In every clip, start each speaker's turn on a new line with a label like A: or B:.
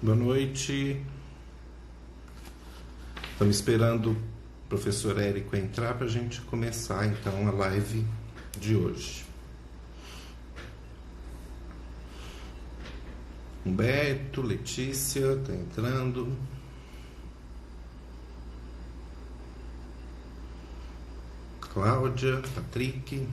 A: Boa noite. Estamos esperando o professor Érico entrar para a gente começar então a live de hoje. Humberto, Letícia, está entrando. Cláudia, Patrick.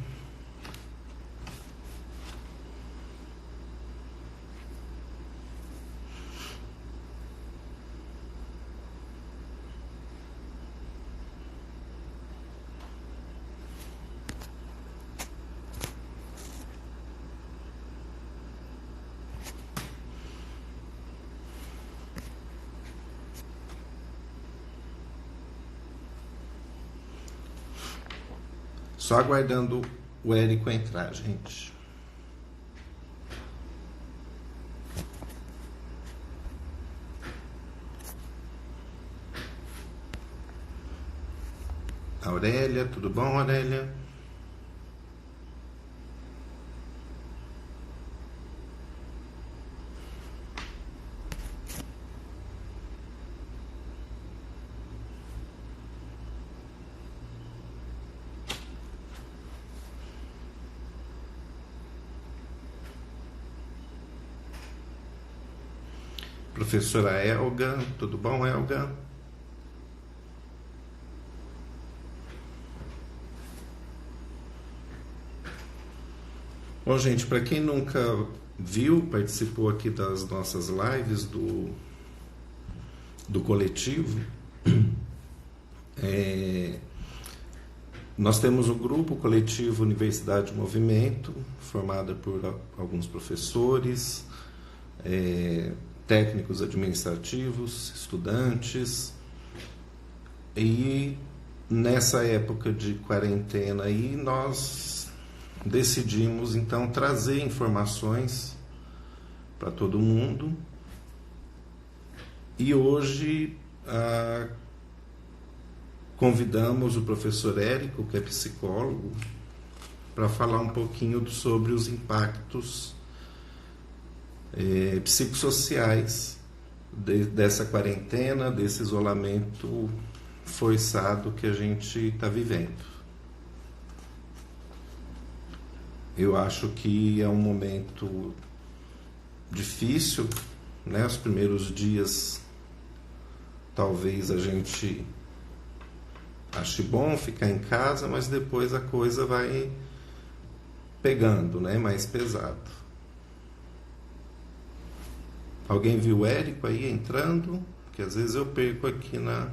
A: Só aguardando o Érico entrar, gente. Aurélia, tudo bom, Aurélia? Professora Elga, tudo bom, Elga? Bom, gente, para quem nunca viu, participou aqui das nossas lives do coletivo, nós temos o grupo coletivo Universidade Movimento, formado por alguns professores, técnicos administrativos, estudantes, e nessa época de quarentena aí nós decidimos então trazer informações para todo mundo, e hoje convidamos o professor Érico, que é psicólogo, para falar um pouquinho sobre os impactos psicossociais dessa quarentena, desse isolamento forçado que a gente está vivendo. Eu acho que é um momento difícil, né? Os primeiros dias talvez a gente ache bom ficar em casa, mas depois a coisa vai pegando, né? Mais pesado. Alguém viu o Érico aí entrando? Porque às vezes eu perco aqui na...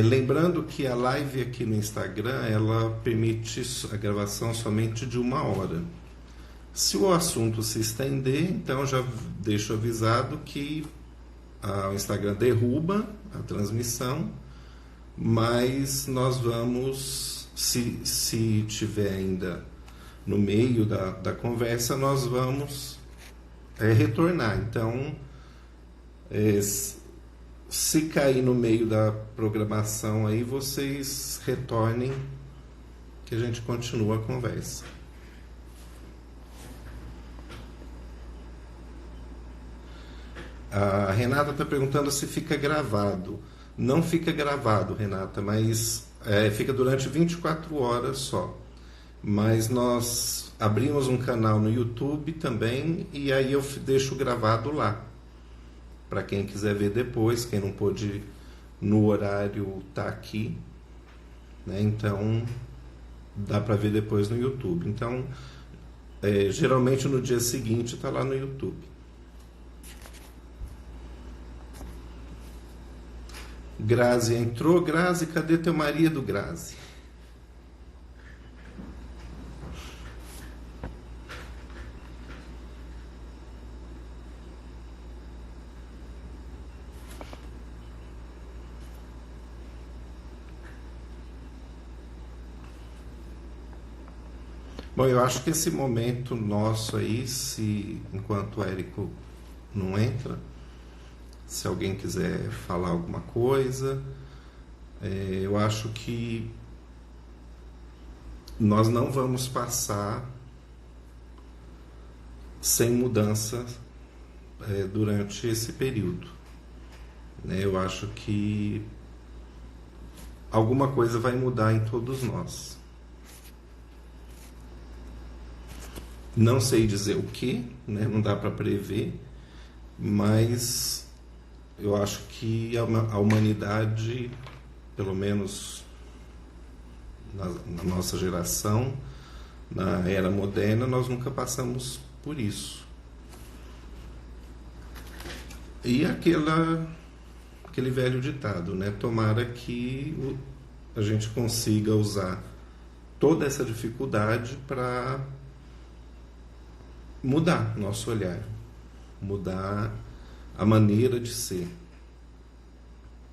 A: lembrando que a live aqui no Instagram, ela permite a gravação somente de 1 hora. Se o assunto se estender, então já deixo avisado que o Instagram derruba a transmissão, mas nós vamos, se tiver ainda no meio da conversa, nós vamos retornar. Então, se cair no meio da programação aí, vocês retornem, que a gente continua a conversa. A Renata está perguntando se fica gravado. Não fica gravado, Renata, mas fica durante 24 horas só. Mas nós abrimos um canal no YouTube também, e aí eu deixo gravado lá, para quem quiser ver depois, quem não pôde no horário tá aqui, né? Então dá para ver depois no YouTube. Então geralmente no dia seguinte está lá no YouTube. Grazi entrou. Grazi, cadê teu marido, Grazi? Bom, eu acho que esse momento nosso aí, enquanto o Érico não entra, se alguém quiser falar alguma coisa, eu acho que nós não vamos passar sem mudança durante esse período. Né? Eu acho que alguma coisa vai mudar em todos nós. Não sei dizer o que, né? Não dá para prever, mas eu acho que a humanidade, pelo menos na nossa geração, na era moderna, nós nunca passamos por isso. E aquele velho ditado, né? Tomara que a gente consiga usar toda essa dificuldade para mudar nosso olhar, mudar a maneira de ser.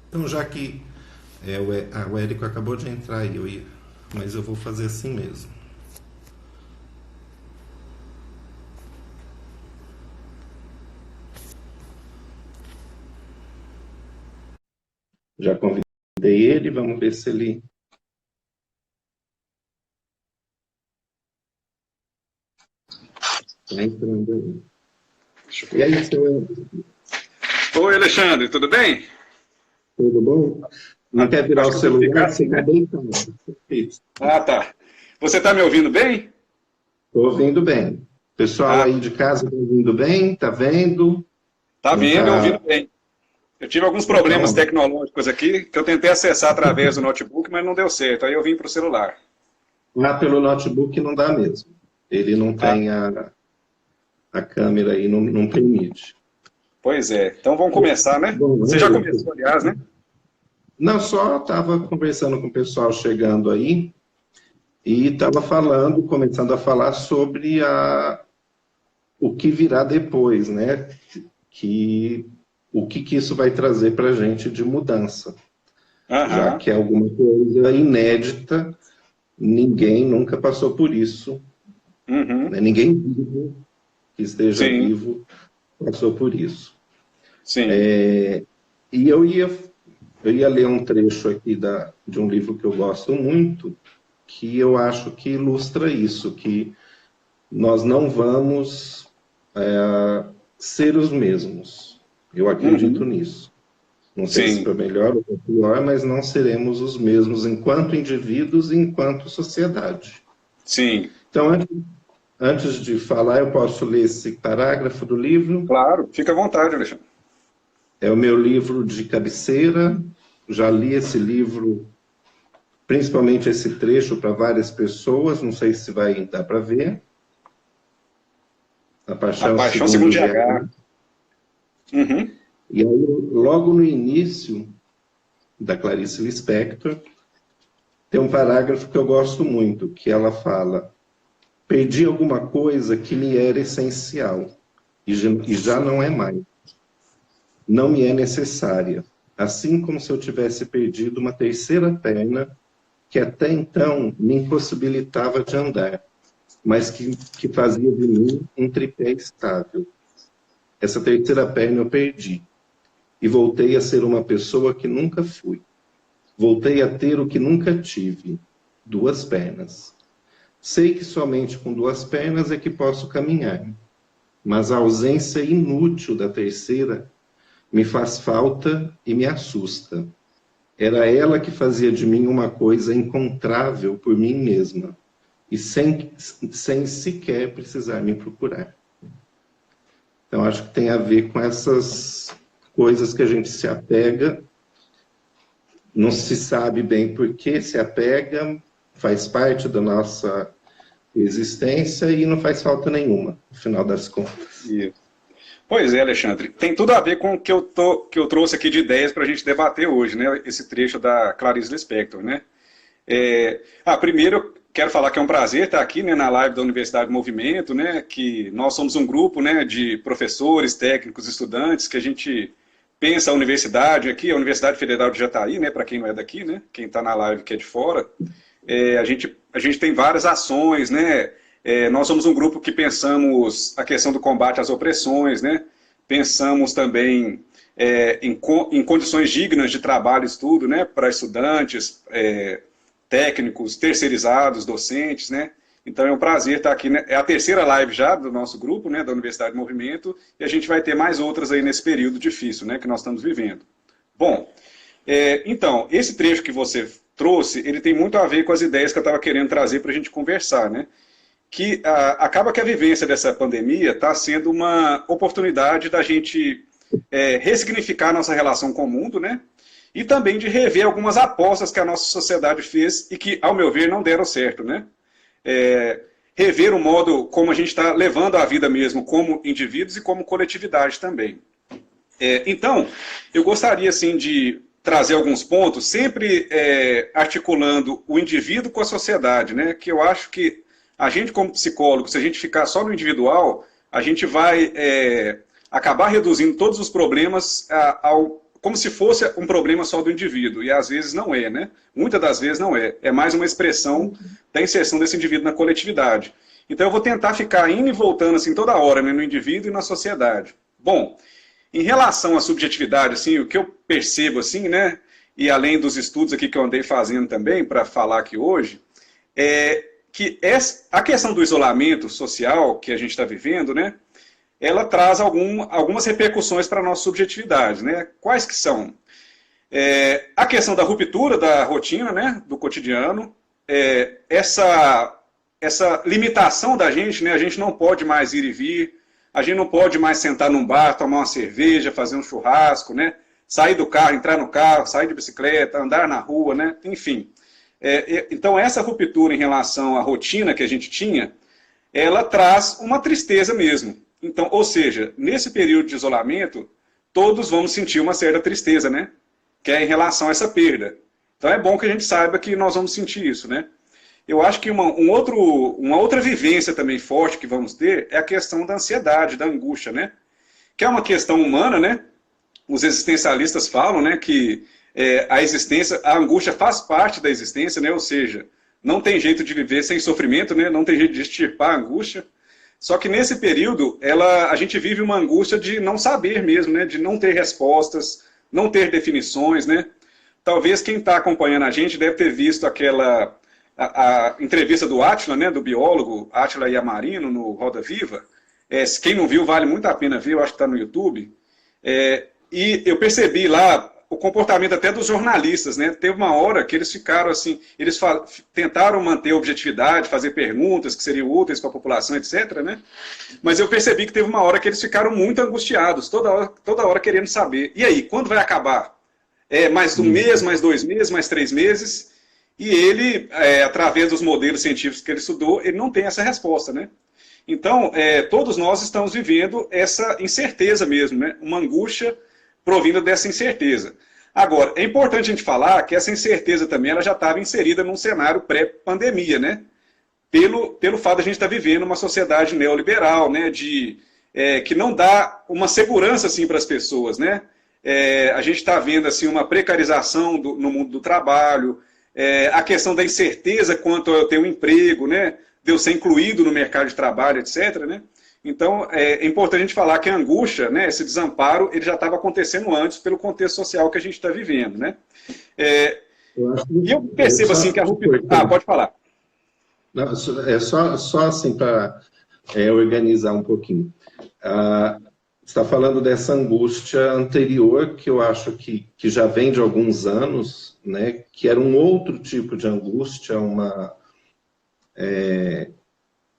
A: Então, já que o Érico acabou de entrar aí, mas eu vou fazer assim mesmo. Já convidei ele, vamos ver se ele... Está entrando aí. E aí, seu...
B: Oi, Alexandre, tudo bem?
A: Tudo bom? Não quer virar o celular? Você está deitado.
B: Ah, tá. Você está me ouvindo bem?
A: Estou ouvindo bem. Pessoal aí de casa está ouvindo bem? Está vendo?
B: Está vendo e ouvindo bem. Eu tive alguns problemas tecnológicos aqui, que eu tentei acessar através do notebook, mas não deu certo. Aí eu vim para o celular.
A: Pelo notebook não dá mesmo. Ele não tem a câmera aí, não permite.
B: Pois é. Então vamos começar, né?
A: Bom,
B: você já começou, aliás, né?
A: Não, só estava conversando com o pessoal chegando aí e estava começando a falar sobre o que virá depois, né? O que isso vai trazer para a gente de mudança. Já que é alguma coisa inédita, ninguém nunca passou por isso. Né? Ninguém vivo que esteja vivo passou por isso.
B: Sim.
A: E eu ia ler um trecho aqui de um livro que eu gosto muito, que eu acho que ilustra isso, que nós não vamos ser os mesmos. Eu acredito nisso. Não sei se para melhor ou para pior, mas não seremos os mesmos enquanto indivíduos e enquanto sociedade.
B: Sim.
A: Então, antes de falar, eu posso ler esse parágrafo do livro?
B: Claro, fica à vontade, Alexandre.
A: É o meu livro de cabeceira. Já li esse livro, principalmente esse trecho, para várias pessoas. Não sei se vai dar para ver. A Paixão Segundo GH. E aí, logo no início da Clarice Lispector, tem um parágrafo que eu gosto muito, que ela fala: perdi alguma coisa que me era essencial, e já não é mais. Não me é necessária, assim como se eu tivesse perdido uma terceira perna que até então me impossibilitava de andar, mas que fazia de mim um tripé estável. Essa terceira perna eu perdi, e voltei a ser uma pessoa que nunca fui. Voltei a ter o que nunca tive, 2 pernas. Sei que somente com 2 pernas é que posso caminhar, mas a ausência inútil da terceira me faz falta e me assusta. Era ela que fazia de mim uma coisa encontrável por mim mesma, e sem sequer precisar me procurar. Então, acho que tem a ver com essas coisas que a gente se apega, não se sabe bem por que se apega, faz parte da nossa existência e não faz falta nenhuma, no final das contas.
B: Isso. Pois é, Alexandre, tem tudo a ver com o que eu trouxe aqui de ideias para a gente debater hoje, né? Esse trecho da Clarice Lispector, né? Primeiro eu quero falar que é um prazer estar aqui, né, na live da Universidade do Movimento, né? Que nós somos um grupo, né, de professores, técnicos, estudantes, que a gente pensa a universidade aqui, a Universidade Federal de Jataí, né? Para quem não é daqui, né? Quem está na live que é de fora, a gente tem várias ações, né? Nós somos um grupo que pensamos a questão do combate às opressões, né? Pensamos também em condições dignas de trabalho e estudo, né? Para estudantes, técnicos, terceirizados, docentes, né? Então é um prazer estar aqui, né? É a terceira live já do nosso grupo, né, da Universidade Movimento, e a gente vai ter mais outras aí nesse período difícil, né, que nós estamos vivendo. Bom, então, esse trecho que você trouxe, ele tem muito a ver com as ideias que eu estava querendo trazer para a gente conversar, né? Que acaba que a vivência dessa pandemia está sendo uma oportunidade da gente ressignificar nossa relação com o mundo, né? E também de rever algumas apostas que a nossa sociedade fez e que, ao meu ver, não deram certo, né? Rever o modo como a gente está levando a vida mesmo como indivíduos e como coletividade também. Então, eu gostaria assim de trazer alguns pontos, sempre articulando o indivíduo com a sociedade, né? Que eu acho que a gente como psicólogo, se a gente ficar só no individual, a gente vai acabar reduzindo todos os problemas como se fosse um problema só do indivíduo, e às vezes não é, né? Muitas das vezes não é. É mais uma expressão da inserção desse indivíduo na coletividade. Então eu vou tentar ficar indo e voltando assim toda hora, né, no indivíduo e na sociedade. Bom, em relação à subjetividade, assim, o que eu percebo, assim, né, e além dos estudos aqui que eu andei fazendo também, para falar aqui hoje, é que a questão do isolamento social que a gente está vivendo, né, ela traz algumas repercussões para a nossa subjetividade, né? Quais que são? A questão da ruptura da rotina, né, do cotidiano, essa limitação da gente, né, a gente não pode mais ir e vir, a gente não pode mais sentar num bar, tomar uma cerveja, fazer um churrasco, né, sair do carro, entrar no carro, sair de bicicleta, andar na rua, né, enfim. Então essa ruptura em relação à rotina que a gente tinha, ela traz uma tristeza mesmo. Então, ou seja, nesse período de isolamento, todos vamos sentir uma certa tristeza, né? Que é em relação a essa perda. Então é bom que a gente saiba que nós vamos sentir isso, né? Eu acho que uma outra vivência também forte que vamos ter é a questão da ansiedade, da angústia, né? Que é uma questão humana, né? Os existencialistas falam, né, que a angústia faz parte da existência, né? Ou seja, não tem jeito de viver sem sofrimento, né? Não tem jeito de extirpar a angústia. Só que nesse período, a gente vive uma angústia de não saber mesmo, né? De não ter respostas, não ter definições, né? Talvez quem está acompanhando a gente deve ter visto a entrevista do Átila, né? Do biólogo Átila Yamarino no Roda Viva. Quem não viu, vale muito a pena ver, eu acho que está no YouTube. E eu percebi lá o comportamento até dos jornalistas, né? Teve uma hora que eles ficaram assim, eles tentaram manter a objetividade, fazer perguntas que seriam úteis para a população, etc., né? Mas eu percebi que teve uma hora que eles ficaram muito angustiados, toda hora querendo saber. E aí, quando vai acabar? Mais um mês, mais 2 meses, mais 3 meses? E ele, através dos modelos científicos que ele estudou, ele não tem essa resposta, né? Então, todos nós estamos vivendo essa incerteza mesmo, né? Uma angústia provinda dessa incerteza. Agora, é importante a gente falar que essa incerteza também ela já estava inserida num cenário pré-pandemia, né? Pelo fato de a gente estar vivendo uma sociedade neoliberal, né? Que não dá uma segurança assim, para as pessoas, né? A gente está vendo assim, uma precarização no mundo do trabalho, a questão da incerteza quanto a eu ter um emprego, né? De eu ser incluído no mercado de trabalho, etc., né? Então, é importante a gente falar que a angústia, né, esse desamparo, ele já estava acontecendo antes pelo contexto social que a gente está vivendo, né? E eu percebo assim que a ruptura... pode falar.
A: Não, só assim para organizar um pouquinho. Você está falando dessa angústia anterior, que eu acho que já vem de alguns anos, né, que era um outro tipo de angústia, uma...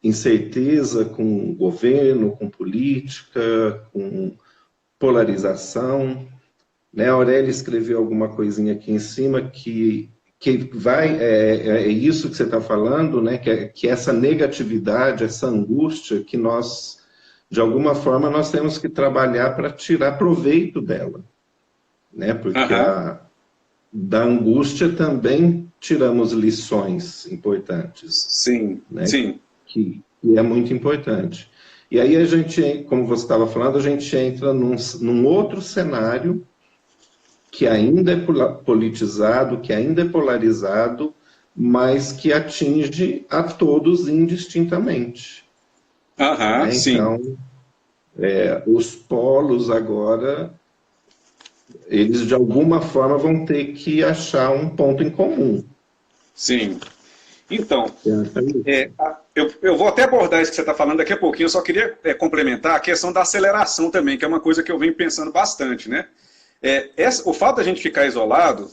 A: incerteza com governo, com política, com polarização. Né? A Aurélia escreveu alguma coisinha aqui em cima que vai... É isso que você está falando, né? Que essa negatividade, essa angústia, que nós, de alguma forma, nós temos que trabalhar para tirar proveito dela. Né? Porque da angústia também tiramos lições importantes.
B: Sim,
A: né?
B: Sim.
A: Que é muito importante. E aí a gente, como você estava falando, a gente entra num outro cenário que ainda é politizado, que ainda é polarizado, mas que atinge a todos indistintamente. Né?
B: Sim.
A: Então, os polos agora, eles de alguma forma vão ter que achar um ponto em comum.
B: Sim. Então, eu vou até abordar isso que você está falando daqui a pouquinho, eu só queria complementar a questão da aceleração também, que é uma coisa que eu venho pensando bastante, né? O fato da gente ficar isolado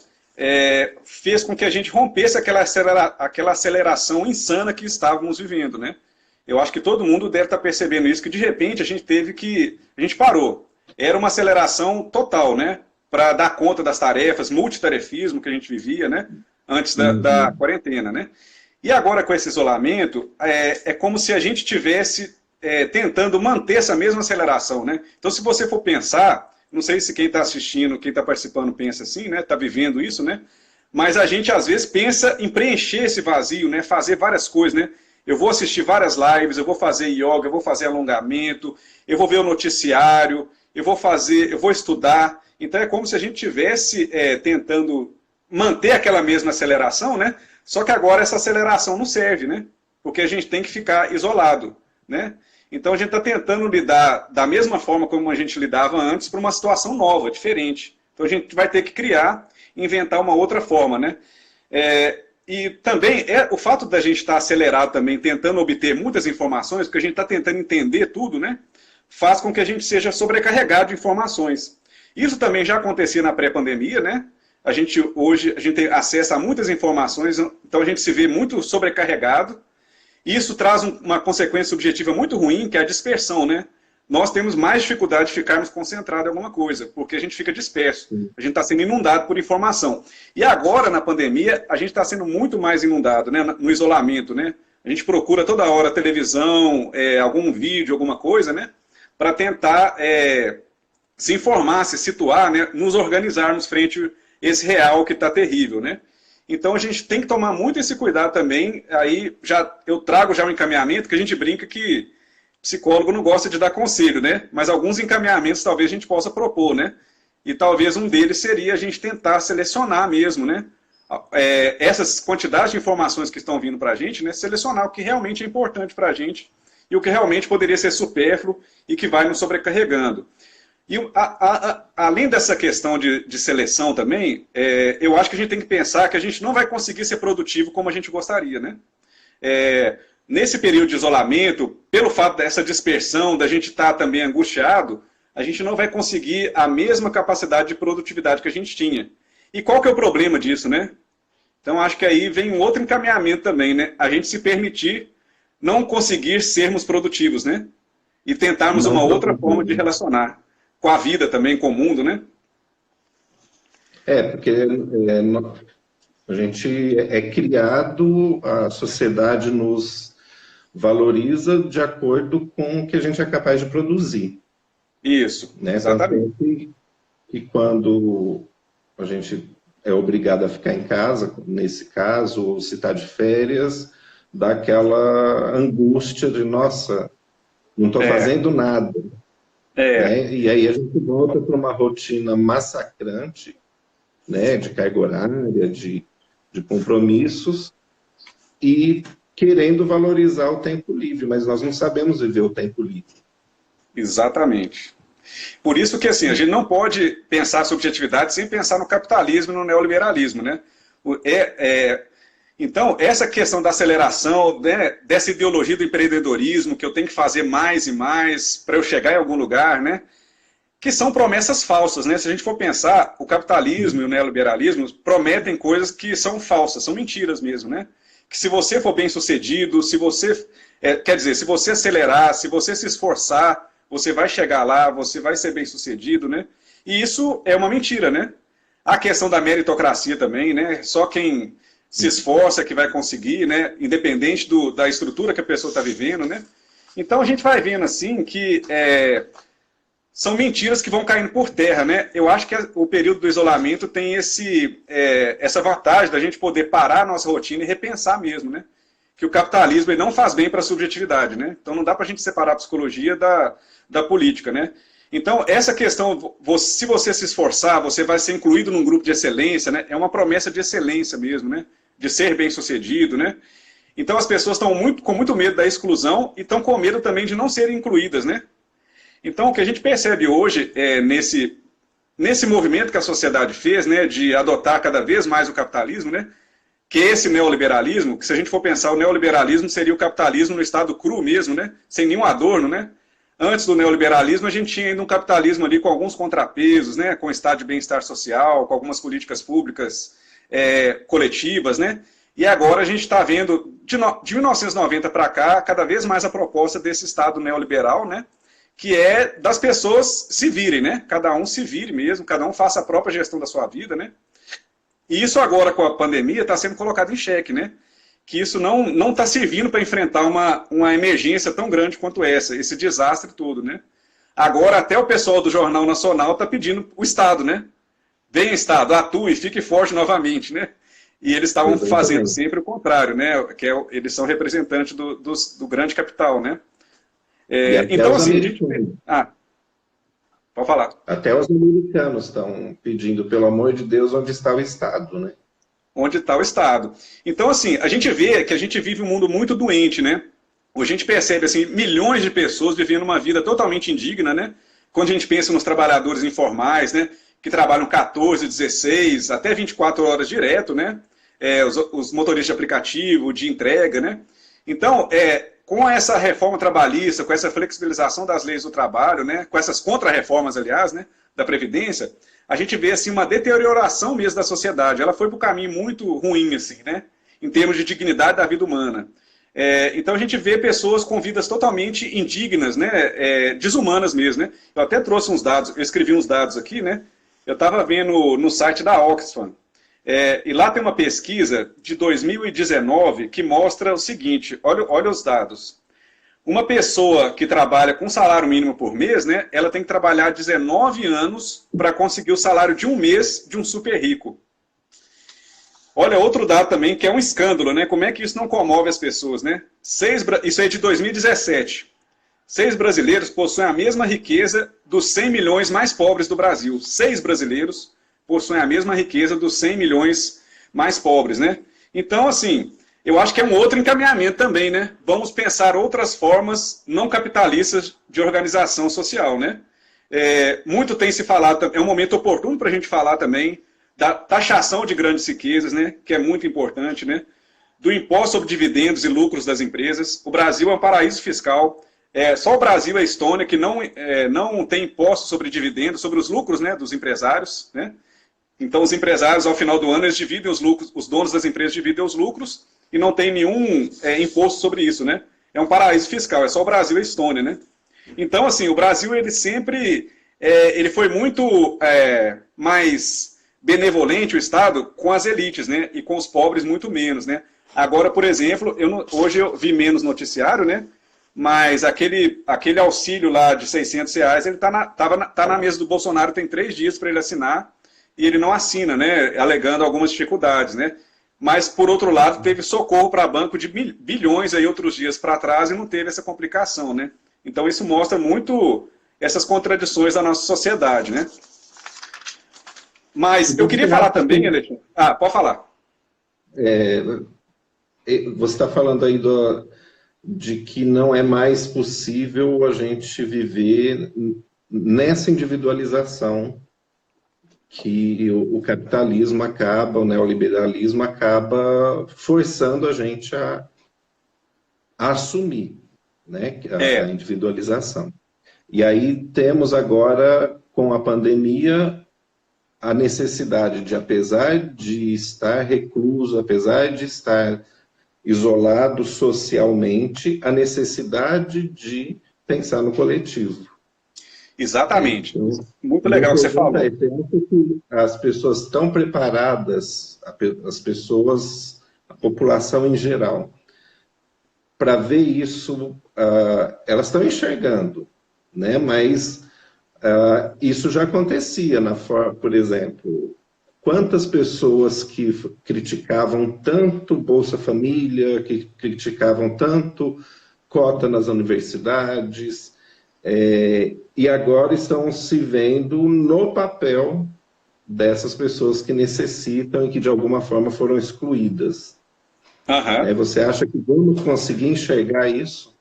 B: fez com que a gente rompesse aquela aceleração insana que estávamos vivendo, né? Eu acho que todo mundo deve estar percebendo isso, que de repente a gente parou. Era uma aceleração total, né? Para dar conta das tarefas, multitarefismo que a gente vivia, né? Antes da quarentena, né? E agora com esse isolamento, como se a gente estivesse tentando manter essa mesma aceleração, né? Então se você for pensar, não sei se quem está assistindo, quem está participando pensa assim, né? Está vivendo isso, né? Mas a gente às vezes pensa em preencher esse vazio, né? Fazer várias coisas, né? Eu vou assistir várias lives, eu vou fazer yoga, eu vou fazer alongamento, eu vou ver o noticiário, eu vou estudar. Então é como se a gente estivesse tentando manter aquela mesma aceleração, né? Só que agora essa aceleração não serve, né? Porque a gente tem que ficar isolado, né? Então a gente está tentando lidar da mesma forma como a gente lidava antes para uma situação nova, diferente. Então a gente vai ter que inventar uma outra forma, né? E também o fato da gente estar acelerado também, tentando obter muitas informações, porque a gente está tentando entender tudo, né? Faz com que a gente seja sobrecarregado de informações. Isso também já acontecia na pré-pandemia, né? Hoje a gente tem acesso a muitas informações, então a gente se vê muito sobrecarregado. E isso traz uma consequência subjetiva muito ruim, que é a dispersão, né? Nós temos mais dificuldade de ficarmos concentrados em alguma coisa, porque a gente fica disperso. A gente está sendo inundado por informação. E agora, na pandemia, a gente está sendo muito mais inundado, né? No isolamento, né? A gente procura toda hora televisão, algum vídeo, alguma coisa, né? Para tentar se informar, se situar, né? Nos organizarmos frente a esse real que está terrível, né? Então a gente tem que tomar muito esse cuidado também. Aí eu trago já um encaminhamento, que a gente brinca que psicólogo não gosta de dar conselho, né? Mas alguns encaminhamentos talvez a gente possa propor, né? E talvez um deles seria a gente tentar selecionar mesmo, né? Essas quantidades de informações que estão vindo para a gente, né? Selecionar o que realmente é importante para a gente e o que realmente poderia ser supérfluo e que vai nos sobrecarregando. E além dessa questão de seleção também, eu acho que a gente tem que pensar que a gente não vai conseguir ser produtivo como a gente gostaria, né? Nesse período de isolamento, pelo fato dessa dispersão, da gente estar também angustiado, a gente não vai conseguir a mesma capacidade de produtividade que a gente tinha. E qual que é o problema disso, né? Então acho que aí vem um outro encaminhamento também, né? A gente se permitir não conseguir sermos produtivos, né? E tentarmos uma outra forma de relacionar com a vida também, com o mundo, né?
A: Porque a gente é criado, a sociedade nos valoriza de acordo com o que a gente é capaz de produzir.
B: Isso,
A: né?
B: exatamente.
A: E quando a gente é obrigado a ficar em casa, nesse caso, ou se está de férias, dá aquela angústia de, nossa, não estou fazendo nada. Né? E aí a gente volta para uma rotina massacrante, né? De carga horária, de compromissos, e querendo valorizar o tempo livre, mas nós não sabemos viver o tempo livre.
B: Exatamente. Por isso que assim, a gente não pode pensar a subjetividade sem pensar no capitalismo e no neoliberalismo, né? Então, essa questão da aceleração, né, dessa ideologia do empreendedorismo, que eu tenho que fazer mais e mais para eu chegar em algum lugar, né? Que são promessas falsas, né? Se a gente for pensar, o capitalismo e o neoliberalismo prometem coisas que são falsas, são mentiras mesmo, né? Que se você for bem sucedido, se você acelerar, se você se esforçar, você vai chegar lá, você vai ser bem sucedido, né? E isso é uma mentira, né? A questão da meritocracia também, né? Só quem se esforça que vai conseguir, né? Independente da estrutura que a pessoa está vivendo, né? Então a gente vai vendo assim que são mentiras que vão caindo por terra, né? Eu acho que o período do isolamento tem essa vantagem da gente poder parar a nossa rotina e repensar mesmo, né? Que o capitalismo ele não faz bem para a subjetividade, né? Então não dá para a gente separar a psicologia da política, né? Então essa questão, se você se esforçar, você vai ser incluído num grupo de excelência, né? É uma promessa de excelência mesmo, né? De ser bem sucedido, né? Então as pessoas estão com muito medo da exclusão e estão com medo também de não serem incluídas, né? Então, o que a gente percebe hoje nesse movimento que a sociedade fez, né, de adotar cada vez mais o capitalismo, né, que esse neoliberalismo, que se a gente for pensar, o neoliberalismo seria o capitalismo no estado cru mesmo, né? Sem nenhum adorno, né? Antes do neoliberalismo, a gente tinha ainda um capitalismo ali com alguns contrapesos, né? Com o estado de bem-estar social, com algumas políticas públicas coletivas, né? E agora a gente está vendo, de 1990 para cá, cada vez mais a proposta desse estado neoliberal, né? Que é das pessoas se virem, né? Cada um se vire mesmo, cada um faça a própria gestão da sua vida, né? E isso agora, com a pandemia, está sendo colocado em xeque, né? Que isso não está servindo para enfrentar uma emergência tão grande quanto essa, esse desastre todo, né? Agora, até o pessoal do Jornal Nacional está pedindo o Estado, né? Venha, Estado, atue, fique forte novamente, né? E eles estavam fazendo sempre o contrário, né? Eles são representantes do grande capital, né? Então, assim, pode falar.
A: Até os americanos estão pedindo, pelo amor de Deus, onde está o Estado, né?
B: Onde está o Estado. Então, assim, a gente vê que a gente vive um mundo muito doente, né? A gente percebe, assim, milhões de pessoas vivendo uma vida totalmente indigna, né? Quando a gente pensa nos trabalhadores informais, né? Que trabalham 14, 16, até 24 horas direto, né? Os motoristas de aplicativo, de entrega, né? Então, com essa reforma trabalhista, com essa flexibilização das leis do trabalho, né? Com essas contra-reformas, aliás, né? Da Previdência, a gente vê assim, uma deterioração mesmo da sociedade. Ela foi para um caminho muito ruim, assim, né? Em termos de dignidade da vida humana. Então a gente vê pessoas com vidas totalmente indignas, né? Desumanas mesmo, né? Eu até trouxe uns dados, eu escrevi uns dados aqui, né? Eu estava vendo no site da Oxfam, e lá tem uma pesquisa de 2019 que mostra o seguinte, olha os dados. Uma pessoa que trabalha com salário mínimo por mês, né, ela tem que trabalhar 19 anos para conseguir o salário de um mês de um super rico. Olha, outro dado também que é um escândalo, né? Como é que isso não comove as pessoas, né? Isso é de 2017. 6 brasileiros possuem a mesma riqueza dos 100 milhões mais pobres do Brasil. 6 brasileiros possuem a mesma riqueza dos 100 milhões mais pobres, né? Então, assim, eu acho que é um outro encaminhamento também, né? Vamos pensar outras formas não capitalistas de organização social, né? Muito tem se falado, é um momento oportuno para a gente falar também da taxação de grandes riquezas, né? Que é muito importante, né? Do imposto sobre dividendos e lucros das empresas. O Brasil é um paraíso fiscal. Só o Brasil e a Estônia que não tem imposto sobre dividendos, sobre os lucros, né, dos empresários, né? Então os empresários, ao final do ano, eles dividem os lucros, os donos das empresas dividem os lucros e não tem nenhum imposto sobre isso, né? É um paraíso fiscal, é só o Brasil e a Estônia, né? Então, assim, o Brasil, ele sempre ele foi muito mais benevolente, o Estado, com as elites, né? E com os pobres muito menos, né? Agora, por exemplo, hoje eu vi menos noticiário, né? Mas aquele auxílio lá de R$ 600, ele tá na mesa do Bolsonaro, tem 3 dias para ele assinar, e ele não assina, né? Alegando algumas dificuldades, né? Mas, por outro lado, teve socorro para banco de bilhões aí outros dias para trás e não teve essa complicação, né? Então isso mostra muito essas contradições da nossa sociedade, né? Mas eu queria falar também, Alexandre... pode falar.
A: Você está falando aí de que não é mais possível a gente viver nessa individualização que o capitalismo acaba, o neoliberalismo acaba forçando a gente a assumir, né, a individualização. E aí temos agora, com a pandemia, a necessidade de, apesar de estar recluso, apesar de estar isolado socialmente, a necessidade de pensar no coletivo.
B: Exatamente. Então, muito legal o que você falou.
A: As pessoas estão preparadas, as pessoas, a população em geral, para ver isso, elas estão enxergando, né? Mas isso já acontecia, por exemplo, quantas pessoas que criticavam tanto Bolsa Família, que criticavam tanto cota nas universidades, e agora estão se vendo no papel dessas pessoas que necessitam e que de alguma forma foram excluídas.
B: Uhum.
A: Você acha que vamos conseguir enxergar isso?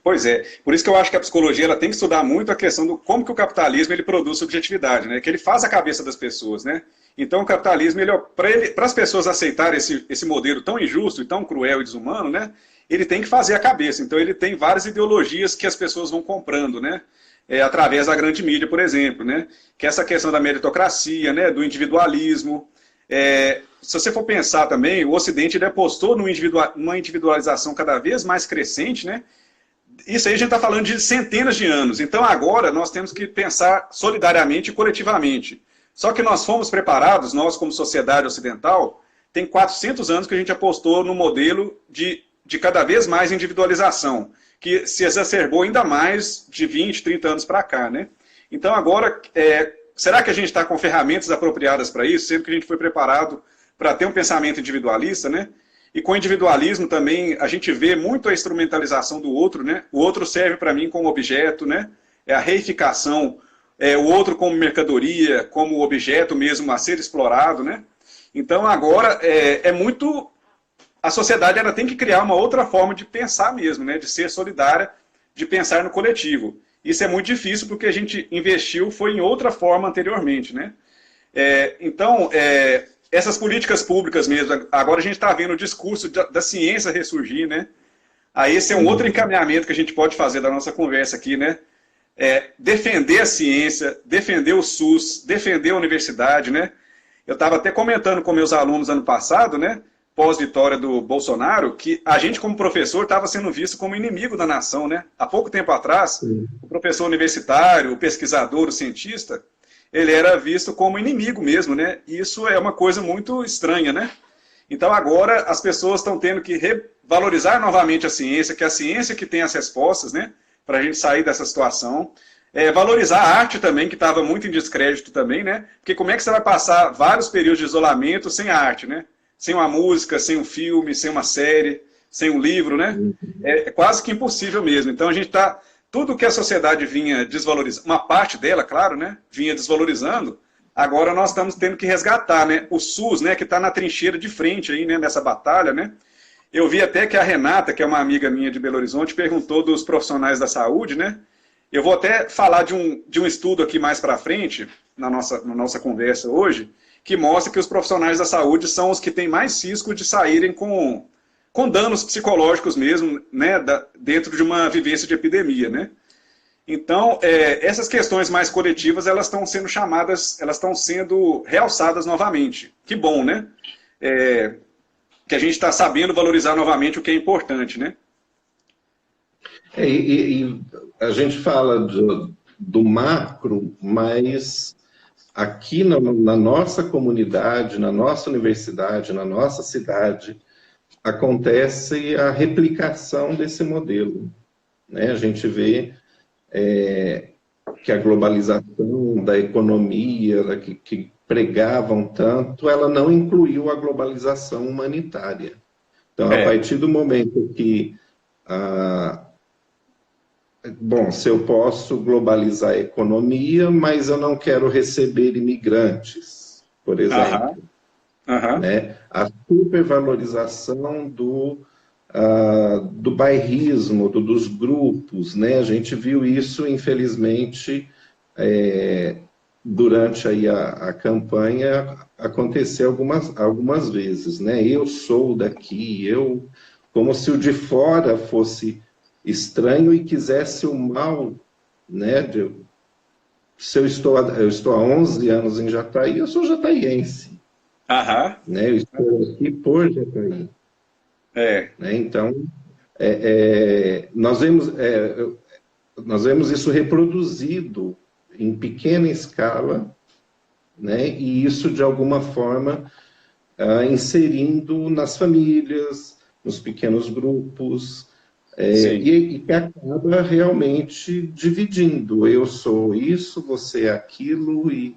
B: Pois é, por isso que eu acho que a psicologia ela tem que estudar muito a questão do como que o capitalismo ele produz subjetividade, né? Que ele faz a cabeça das pessoas, né? Então o capitalismo, para as pessoas aceitarem esse modelo tão injusto e tão cruel e desumano, né, ele tem que fazer a cabeça. Então ele tem várias ideologias que as pessoas vão comprando, né, através da grande mídia, por exemplo, né, que é essa questão da meritocracia, né, do individualismo. Se você for pensar também, o Ocidente ele apostou numa individualização cada vez mais crescente, né? Isso aí a gente está falando de centenas de anos. Então agora nós temos que pensar solidariamente e coletivamente. Só que nós fomos preparados, nós como sociedade ocidental, tem 400 anos que a gente apostou no modelo de cada vez mais individualização, que se exacerbou ainda mais de 20, 30 anos para cá, né? Então agora, será que a gente está com ferramentas apropriadas para isso, sendo que a gente foi preparado para ter um pensamento individualista, né? E com o individualismo também a gente vê muito a instrumentalização do outro, né? O outro serve para mim como objeto, né? É a reificação, o outro como mercadoria, como objeto mesmo a ser explorado, né? Então agora muito... A sociedade ela tem que criar uma outra forma de pensar mesmo, né? De ser solidária, de pensar no coletivo. Isso é muito difícil porque a gente investiu foi em outra forma anteriormente, né? Então, essas políticas públicas mesmo, agora a gente está vendo o discurso da ciência ressurgir, né? Aí esse é um outro encaminhamento que a gente pode fazer da nossa conversa aqui, né? Defender a ciência, defender o SUS, defender a universidade, né? Eu estava até comentando com meus alunos ano passado, né? Pós-vitória do Bolsonaro, que a gente como professor estava sendo visto como inimigo da nação, né? Há pouco tempo atrás, o professor universitário, o pesquisador, o cientista, ele era visto como inimigo mesmo, né? E isso é uma coisa muito estranha, né? Então agora as pessoas estão tendo que revalorizar novamente a ciência, que é a ciência que tem as respostas, né? Para a gente sair dessa situação. Valorizar a arte também, que estava muito em descrédito também, né? Porque como é que você vai passar vários períodos de isolamento sem a arte, né? Sem uma música, sem um filme, sem uma série, sem um livro, né? É quase que impossível mesmo. Então a gente está... Tudo que a sociedade vinha desvalorizando, uma parte dela, claro, né? Vinha desvalorizando, agora nós estamos tendo que resgatar, né? O SUS, né? Que está na trincheira de frente aí, né? Nessa batalha, né? Eu vi até que a Renata, que é uma amiga minha de Belo Horizonte, perguntou dos profissionais da saúde, né? Eu vou até falar de um estudo aqui mais para frente, na nossa conversa hoje, que mostra que os profissionais da saúde são os que têm mais risco de saírem com danos psicológicos mesmo, né, dentro de uma vivência de epidemia, né? Então, essas questões mais coletivas, elas estão sendo chamadas, elas estão sendo realçadas novamente. Que bom, né? Que a gente está sabendo valorizar novamente o que é importante, né?
A: E a gente fala do macro, mas aqui na nossa comunidade, na nossa universidade, na nossa cidade, acontece a replicação desse modelo, né? A gente vê que a globalização da economia, que pregavam tanto, ela não incluiu a globalização humanitária. Então, a partir do momento que... Bom, se eu posso globalizar a economia, mas eu não quero receber imigrantes, por exemplo. Né? A supervalorização do bairrismo, dos grupos, né? A gente viu isso, infelizmente, durante aí a campanha, acontecer algumas vezes, né? Eu sou daqui, como se o de fora fosse estranho e quisesse o mal, né? Se eu estou há 11 anos em Jataí, eu sou jataiense. Né? Eu estou aqui por Jataí. Né? Então, nós vemos isso reproduzido em pequena escala, né? E isso, de alguma forma, inserindo nas famílias, nos pequenos grupos, e que acaba realmente dividindo. Eu sou isso, você é aquilo, e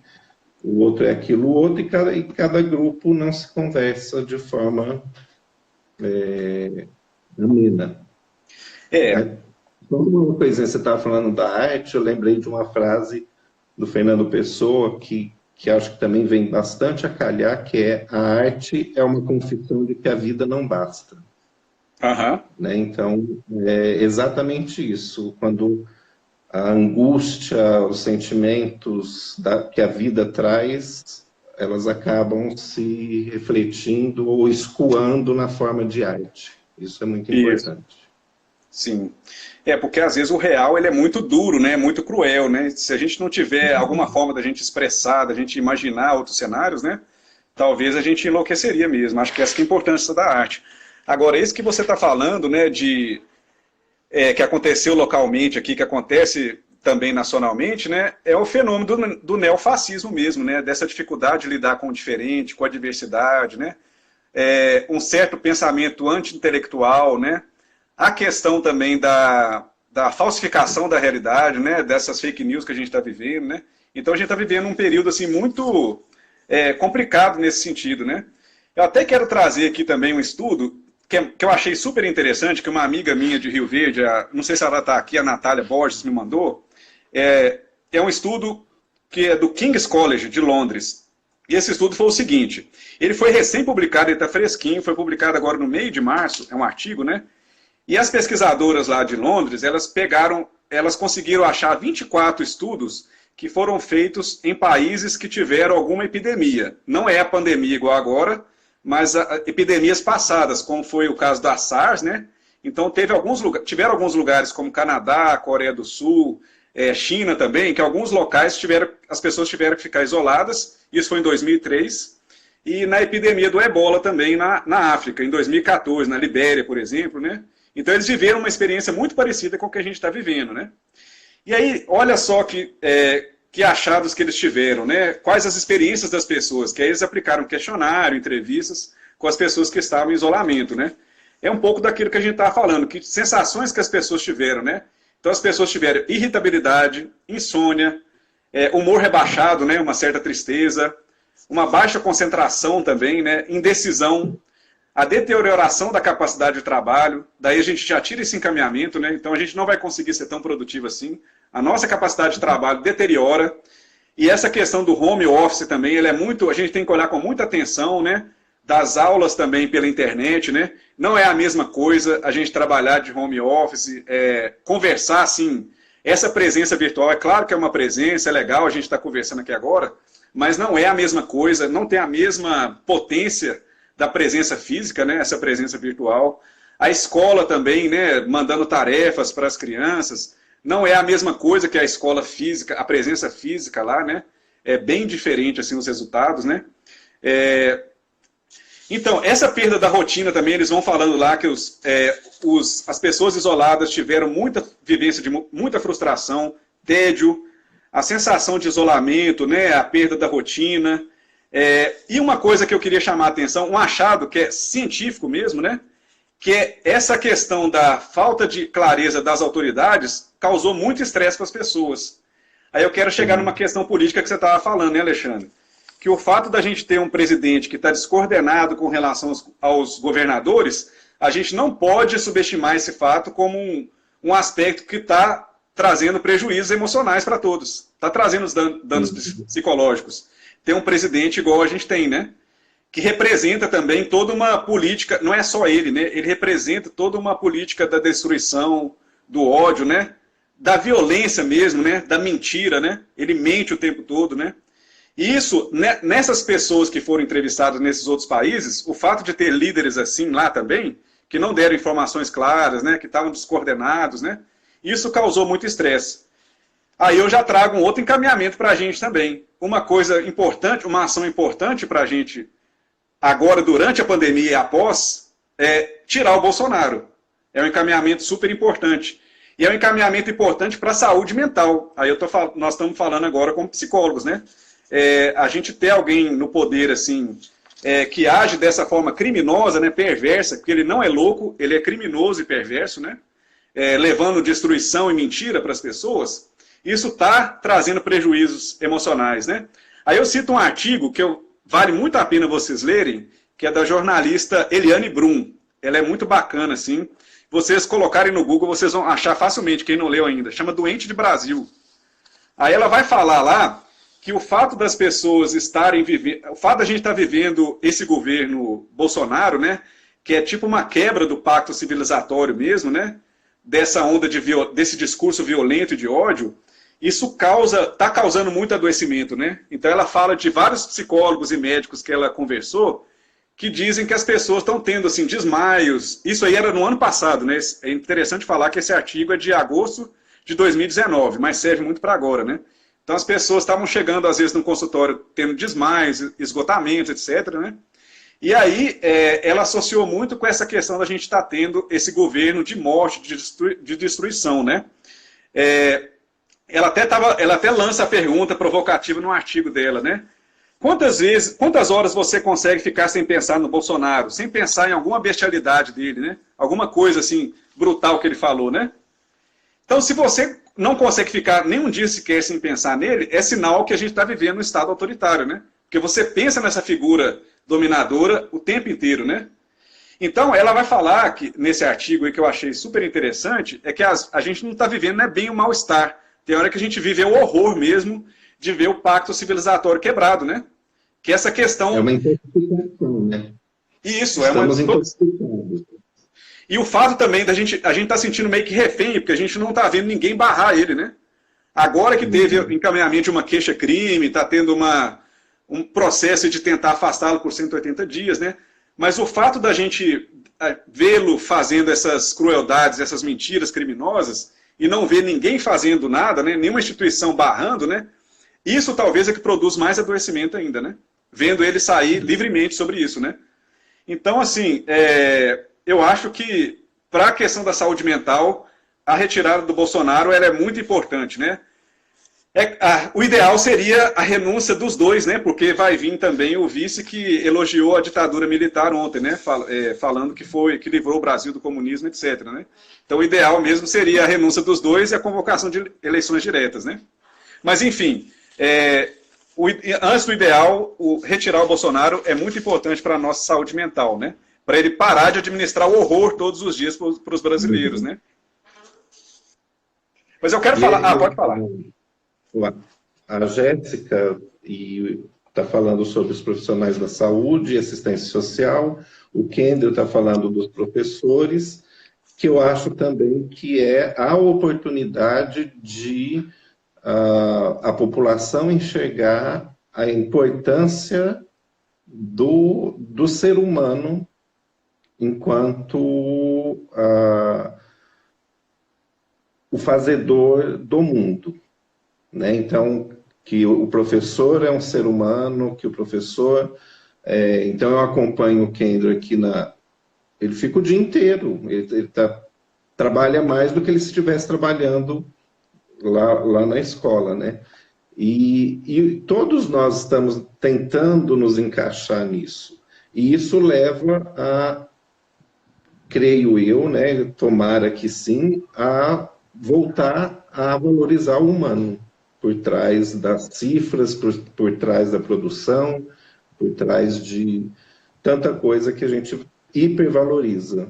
A: o outro é aquilo, o outro, e cada grupo não se conversa de forma amena. Uma coisinha, você estava falando da arte, eu lembrei de uma frase do Fernando Pessoa, que acho que também vem bastante a calhar, que é: a arte é uma confissão de que a vida não basta. Né? Então, é exatamente isso. Quando a angústia, os sentimentos que a vida traz, elas acabam se refletindo ou escoando na forma de arte. Isso é muito
B: Isso.
A: importante.
B: Sim. Porque às vezes o real ele é muito duro, né? Muito cruel, né? Se a gente não tiver alguma forma da gente expressar, da gente imaginar outros cenários, né? Talvez a gente enlouqueceria mesmo. Acho que essa que é a importância da arte. Agora, isso que você está falando, né? Que aconteceu localmente aqui, que acontece também nacionalmente, né? É o fenômeno do neofascismo mesmo, né? Dessa dificuldade de lidar com o diferente, com a diversidade, né? Um certo pensamento anti-intelectual, né? A questão também da falsificação da realidade, né? Dessas fake news que a gente está vivendo, né? Então a gente está vivendo um período assim muito complicado nesse sentido, né? Eu até quero trazer aqui também um estudo que eu achei super interessante, que uma amiga minha de Rio Verde, não sei se ela está aqui, a Natália Borges, me mandou. É um estudo que é do King's College de Londres. E esse estudo foi o seguinte: ele foi recém-publicado, ele está fresquinho, foi publicado agora no meio de março, é um artigo, né? E as pesquisadoras lá de Londres, elas conseguiram achar 24 estudos que foram feitos em países que tiveram alguma epidemia. Não é a pandemia igual agora, mas epidemias passadas, como foi o caso da SARS, né? Então tiveram alguns lugares como Canadá, Coreia do Sul, China também, que alguns locais as pessoas tiveram que ficar isoladas. Isso foi em 2003. E na epidemia do Ebola também na África, em 2014, na Libéria, por exemplo, né? Então eles viveram uma experiência muito parecida com o que a gente está vivendo, né? E aí, olha só que achados que eles tiveram, né? Quais as experiências das pessoas, que aí eles aplicaram questionário, entrevistas com as pessoas que estavam em isolamento, né? É um pouco daquilo que a gente estava falando, que sensações que as pessoas tiveram, né? Então as pessoas tiveram irritabilidade, insônia, humor rebaixado, né? Uma certa tristeza, uma baixa concentração também, né? Indecisão, a deterioração da capacidade de trabalho, daí a gente já tira esse encaminhamento, né? Então a gente não vai conseguir ser tão produtivo assim. A nossa capacidade de trabalho deteriora. E essa questão do home office também, a gente tem que olhar com muita atenção, né? Das aulas também pela internet, né? Não é a mesma coisa a gente trabalhar de home office, conversar assim. Essa presença virtual, é claro que é uma presença, é legal a gente estar conversando aqui agora, mas não é a mesma coisa, não tem a mesma potência da presença física, né, essa presença virtual. A escola também, né, mandando tarefas para as crianças, não é a mesma coisa que a escola física, a presença física lá, né, é bem diferente assim os resultados, né. Então, essa perda da rotina também, eles vão falando lá que as pessoas isoladas tiveram muita vivência de muita frustração, tédio, a sensação de isolamento, né, a perda da rotina. E uma coisa que eu queria chamar a atenção, um achado que é científico mesmo, né? Que é essa questão da falta de clareza das autoridades causou muito estresse para as pessoas. Aí eu quero chegar numa questão política que você estava falando, né, Alexandre? Que o fato da gente ter um presidente que está descoordenado com relação aos governadores, a gente não pode subestimar esse fato como um aspecto que está trazendo prejuízos emocionais para todos. Está trazendo os danos psicológicos. Tem um presidente igual a gente tem, né? Que representa também toda uma política, não é só ele, né? Ele representa toda uma política da destruição, do ódio, né? Da violência mesmo, né? Da mentira, né? Ele mente o tempo todo, né? E isso, nessas pessoas que foram entrevistadas nesses outros países, o fato de ter líderes assim lá também, que não deram informações claras, né? Que estavam descoordenados, né? Isso causou muito estresse. Aí eu já trago um outro encaminhamento para a gente também. Uma coisa importante, uma ação importante para a gente, agora durante a pandemia e após, é tirar o Bolsonaro. É um encaminhamento super importante. E é um encaminhamento importante para a saúde mental. Aí nós estamos falando agora como psicólogos, né? A gente ter alguém no poder assim, que age dessa forma criminosa, né, perversa, porque ele não é louco, ele é criminoso e perverso, né? Levando destruição e mentira para as pessoas. Isso está trazendo prejuízos emocionais, né? Aí eu cito um artigo que vale muito a pena vocês lerem, que é da jornalista Eliane Brum. Ela é muito bacana, assim. Vocês colocarem no Google, vocês vão achar facilmente, quem não leu ainda. Chama Doente de Brasil. Aí ela vai falar lá que o fato das pessoas estarem vivendo... O fato da gente estar vivendo esse governo Bolsonaro, né? Que é tipo uma quebra do pacto civilizatório mesmo, né? Dessa onda desse discurso violento e de ódio. isso está causando muito adoecimento, né? Então ela fala de vários psicólogos e médicos que ela conversou, que dizem que as pessoas estão tendo assim desmaios. Isso aí era no ano passado, né? É interessante falar que esse artigo é de agosto de 2019, mas serve muito para agora, né? Então as pessoas estavam chegando às vezes no consultório tendo desmaios, esgotamentos, etc, né? E aí ela associou muito com essa questão da gente estar tendo esse governo de morte, de destruição, né? Ela até lança a pergunta provocativa no artigo dela, né? Quantas horas você consegue ficar sem pensar no Bolsonaro, sem pensar em alguma bestialidade dele, né? Alguma coisa assim brutal que ele falou, né? Então, se você não consegue ficar nem um dia sequer sem pensar nele, é sinal que a gente está vivendo um estado autoritário, né? Porque você pensa nessa figura dominadora o tempo inteiro, né? Então, ela vai falar que nesse artigo aí que eu achei super interessante, é que a gente não está vivendo, não é bem o mal-estar. Tem hora que a gente vive o horror mesmo de ver o pacto civilizatório quebrado, né? Que essa questão...
A: É uma intoxicação, né?
B: Isso,
A: Estamos intoxicados.
B: E o fato também da gente tá sentindo meio que refém, porque a gente não está vendo ninguém barrar ele, né? Agora que teve o encaminhamento de uma queixa-crime, está tendo um processo de tentar afastá-lo por 180 dias, né? Mas o fato da gente vê-lo fazendo essas crueldades, essas mentiras criminosas, e não ver ninguém fazendo nada, né? Nenhuma instituição barrando, né? Isso talvez é que produz mais adoecimento ainda, né? Vendo ele sair livremente sobre isso, né? Então, assim, eu acho que, para a questão da saúde mental, a retirada do Bolsonaro ela é muito importante, né? O ideal seria a renúncia dos dois, né? Porque vai vir também o vice que elogiou a ditadura militar ontem, né? Falando que livrou o Brasil do comunismo, etc, né? Então, o ideal mesmo seria a renúncia dos dois e a convocação de eleições diretas, né? Mas, enfim, antes do ideal, retirar o Bolsonaro é muito importante para a nossa saúde mental, né? Para ele parar de administrar o horror todos os dias para os brasileiros, né? Mas eu quero falar... pode falar.
A: A Jéssica está falando sobre os profissionais da saúde e assistência social, o Kendall está falando dos professores, que eu acho também que é a oportunidade de a população enxergar a importância do ser humano enquanto o fazedor do mundo. Né? Então, que o professor é um ser humano, que o professor... então, eu acompanho o Kendall aqui ele fica o dia inteiro, ele trabalha mais do que ele estivesse trabalhando lá na escola, né? E todos nós estamos tentando nos encaixar nisso. E isso leva a, creio eu, né, tomara que sim, a voltar a valorizar o humano, por trás das cifras, por trás da produção, por trás de tanta coisa que a gente hipervaloriza.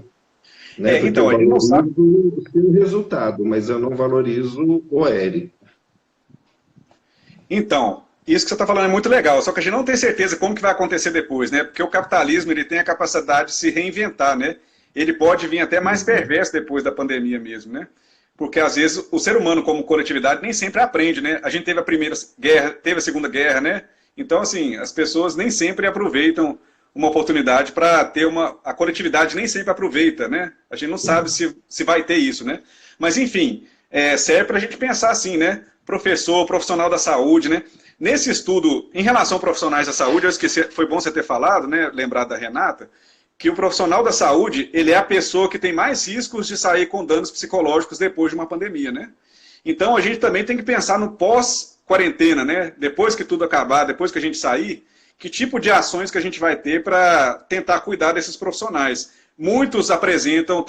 A: Né?
B: Então,
A: eu
B: a gente não sabe
A: o seu resultado, mas eu não valorizo o Érico.
B: Então, isso que você está falando é muito legal, só que a gente não tem certeza como que vai acontecer depois, né? Porque o capitalismo ele tem a capacidade de se reinventar, né? Ele pode vir até mais perverso depois da pandemia mesmo, né? Porque, às vezes, o ser humano, como coletividade, nem sempre aprende, né? A gente teve a Primeira Guerra, teve a Segunda Guerra, né? Então, assim, as pessoas nem sempre aproveitam uma oportunidade para ter a coletividade nem sempre aproveita, né? A gente não sabe se vai ter isso, né? Mas, enfim, serve para a gente pensar assim, né? Professor, profissional da saúde, né? Nesse estudo, em relação a profissionais da saúde, eu esqueci, foi bom você ter falado, né? Lembrar da Renata, que o profissional da saúde, ele é a pessoa que tem mais riscos de sair com danos psicológicos depois de uma pandemia, né? Então, a gente também tem que pensar no pós-quarentena, né? Depois que tudo acabar, depois que a gente sair, que tipo de ações que a gente vai ter para tentar cuidar desses profissionais. Muitos apresentam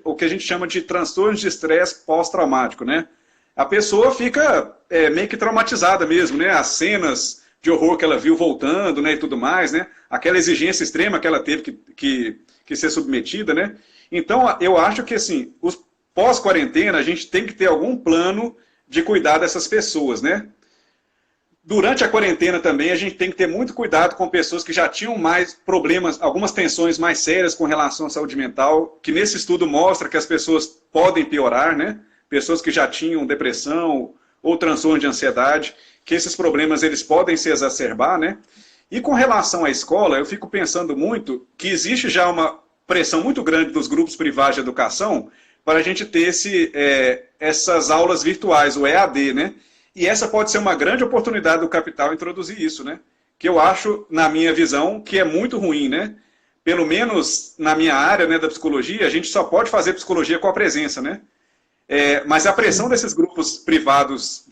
B: o que a gente chama de transtornos de estresse pós-traumático, né? A pessoa fica meio que traumatizada mesmo, né? As cenas de horror que ela viu voltando, né, e tudo mais, né? Aquela exigência extrema que ela teve que ser submetida, né? Então, eu acho que, assim, os pós-quarentena, a gente tem que ter algum plano de cuidar dessas pessoas, né? Durante a quarentena também, a gente tem que ter muito cuidado com pessoas que já tinham mais problemas, algumas tensões mais sérias com relação à saúde mental, que nesse estudo mostra que as pessoas podem piorar, né? Pessoas que já tinham depressão ou transtorno de ansiedade, que esses problemas eles podem se exacerbar, né? E com relação à escola, eu fico pensando muito que existe já uma pressão muito grande dos grupos privados de educação para a gente ter essas aulas virtuais, o EAD, né? E essa pode ser uma grande oportunidade do capital introduzir isso, né? Que eu acho, na minha visão, que é muito ruim, né? Pelo menos na minha área, né, da psicologia, a gente só pode fazer psicologia com a presença, né? Mas a pressão desses grupos privados,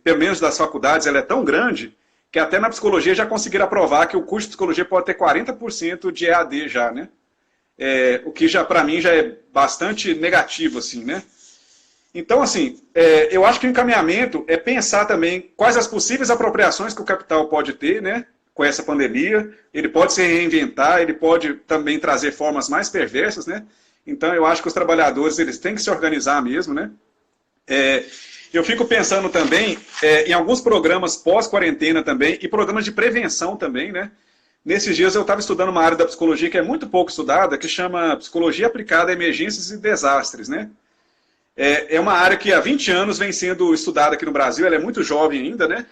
B: pelo menos das faculdades, ela é tão grande que até na psicologia já conseguiram aprovar que o curso de psicologia pode ter 40% de EAD já, né? O que já, para mim, já é bastante negativo, assim, né? Então, assim, eu acho que o encaminhamento é pensar também quais as possíveis apropriações que o capital pode ter, né, com essa pandemia. Ele pode se reinventar, ele pode também trazer formas mais perversas, né? Então, eu acho que os trabalhadores eles têm que se organizar mesmo, né? Eu fico pensando também em alguns programas pós-quarentena também e programas de prevenção também, né? Nesses dias eu estava estudando uma área da psicologia que é muito pouco estudada, que chama Psicologia Aplicada a Emergências e Desastres, né? É uma área que há 20 anos vem sendo estudada aqui no Brasil, ela é muito jovem ainda, né?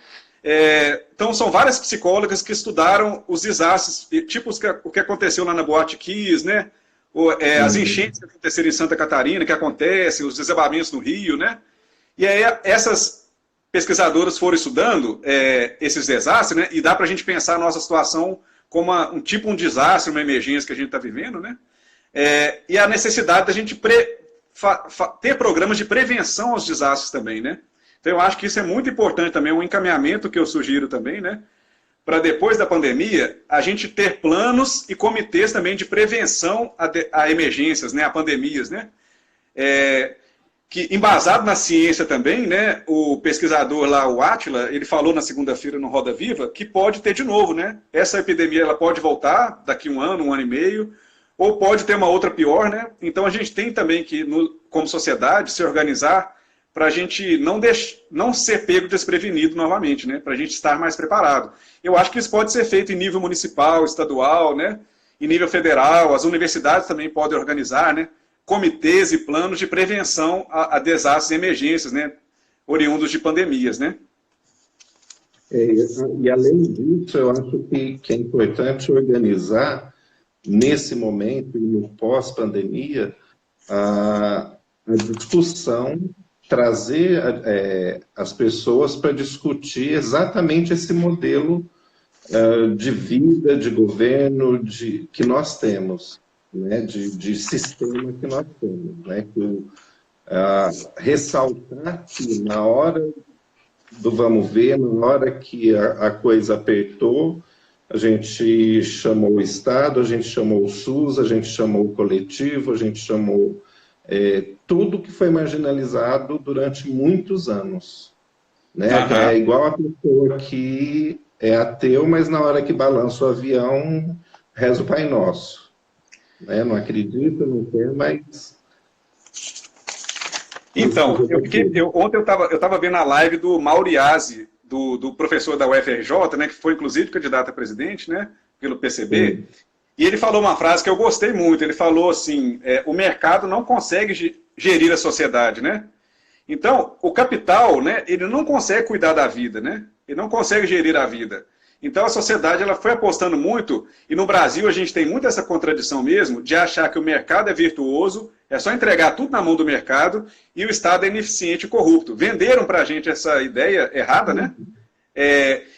B: Então são várias psicólogas que estudaram os desastres, tipo o que aconteceu lá na Boate Kiss, né? As enchentes que aconteceram em Santa Catarina, que acontecem, os desabamentos no Rio, né? E aí essas pesquisadoras foram estudando esses desastres, né? E dá para a gente pensar a nossa situação como um desastre, uma emergência que a gente está vivendo, né? E a necessidade da gente ter programas de prevenção aos desastres também, né? Então eu acho que isso é muito importante também, um encaminhamento que eu sugiro também, né? Para depois da pandemia, a gente ter planos e comitês também de prevenção a emergências, né? A pandemias, né? Que, embasado na ciência também, né, o pesquisador lá, o Átila, ele falou na segunda-feira no Roda Viva que pode ter de novo, né? Essa epidemia ela pode voltar daqui um ano e meio, ou pode ter uma outra pior, né? Então a gente tem também que, como sociedade, se organizar para a gente não ser pego desprevenido novamente, né? Para a gente estar mais preparado. Eu acho que isso pode ser feito em nível municipal, estadual, né? Em nível federal, as universidades também podem organizar, né? Comitês e planos de prevenção a desastres e emergências, né, oriundos de pandemias, né?
A: E além disso, eu acho que é importante organizar, nesse momento e no pós-pandemia, a discussão, trazer as pessoas para discutir exatamente esse modelo de vida, de governo que nós temos. Né, de sistema que nós temos. Né, ressaltar que na hora do vamos ver, na hora que a coisa apertou, a gente chamou o Estado, a gente chamou o SUS, a gente chamou o coletivo, a gente chamou tudo que foi marginalizado durante muitos anos. Né? É igual a pessoa que é ateu, mas na hora que balança o avião, reza o Pai Nosso. Não acredito, não quero, mas...
B: Então, ontem eu estava vendo a live do Mauriase, do professor da UFRJ, né, que foi inclusive candidato a presidente, né, pelo PCB, Sim. E ele falou uma frase que eu gostei muito, ele falou assim, o mercado não consegue gerir a sociedade, né? Então, o capital, né, ele não consegue cuidar da vida, né? Ele não consegue gerir a vida. Então a sociedade ela foi apostando muito, e no Brasil a gente tem muito essa contradição mesmo, de achar que o mercado é virtuoso, é só entregar tudo na mão do mercado, e o Estado é ineficiente e corrupto. Venderam para a gente essa ideia errada, né?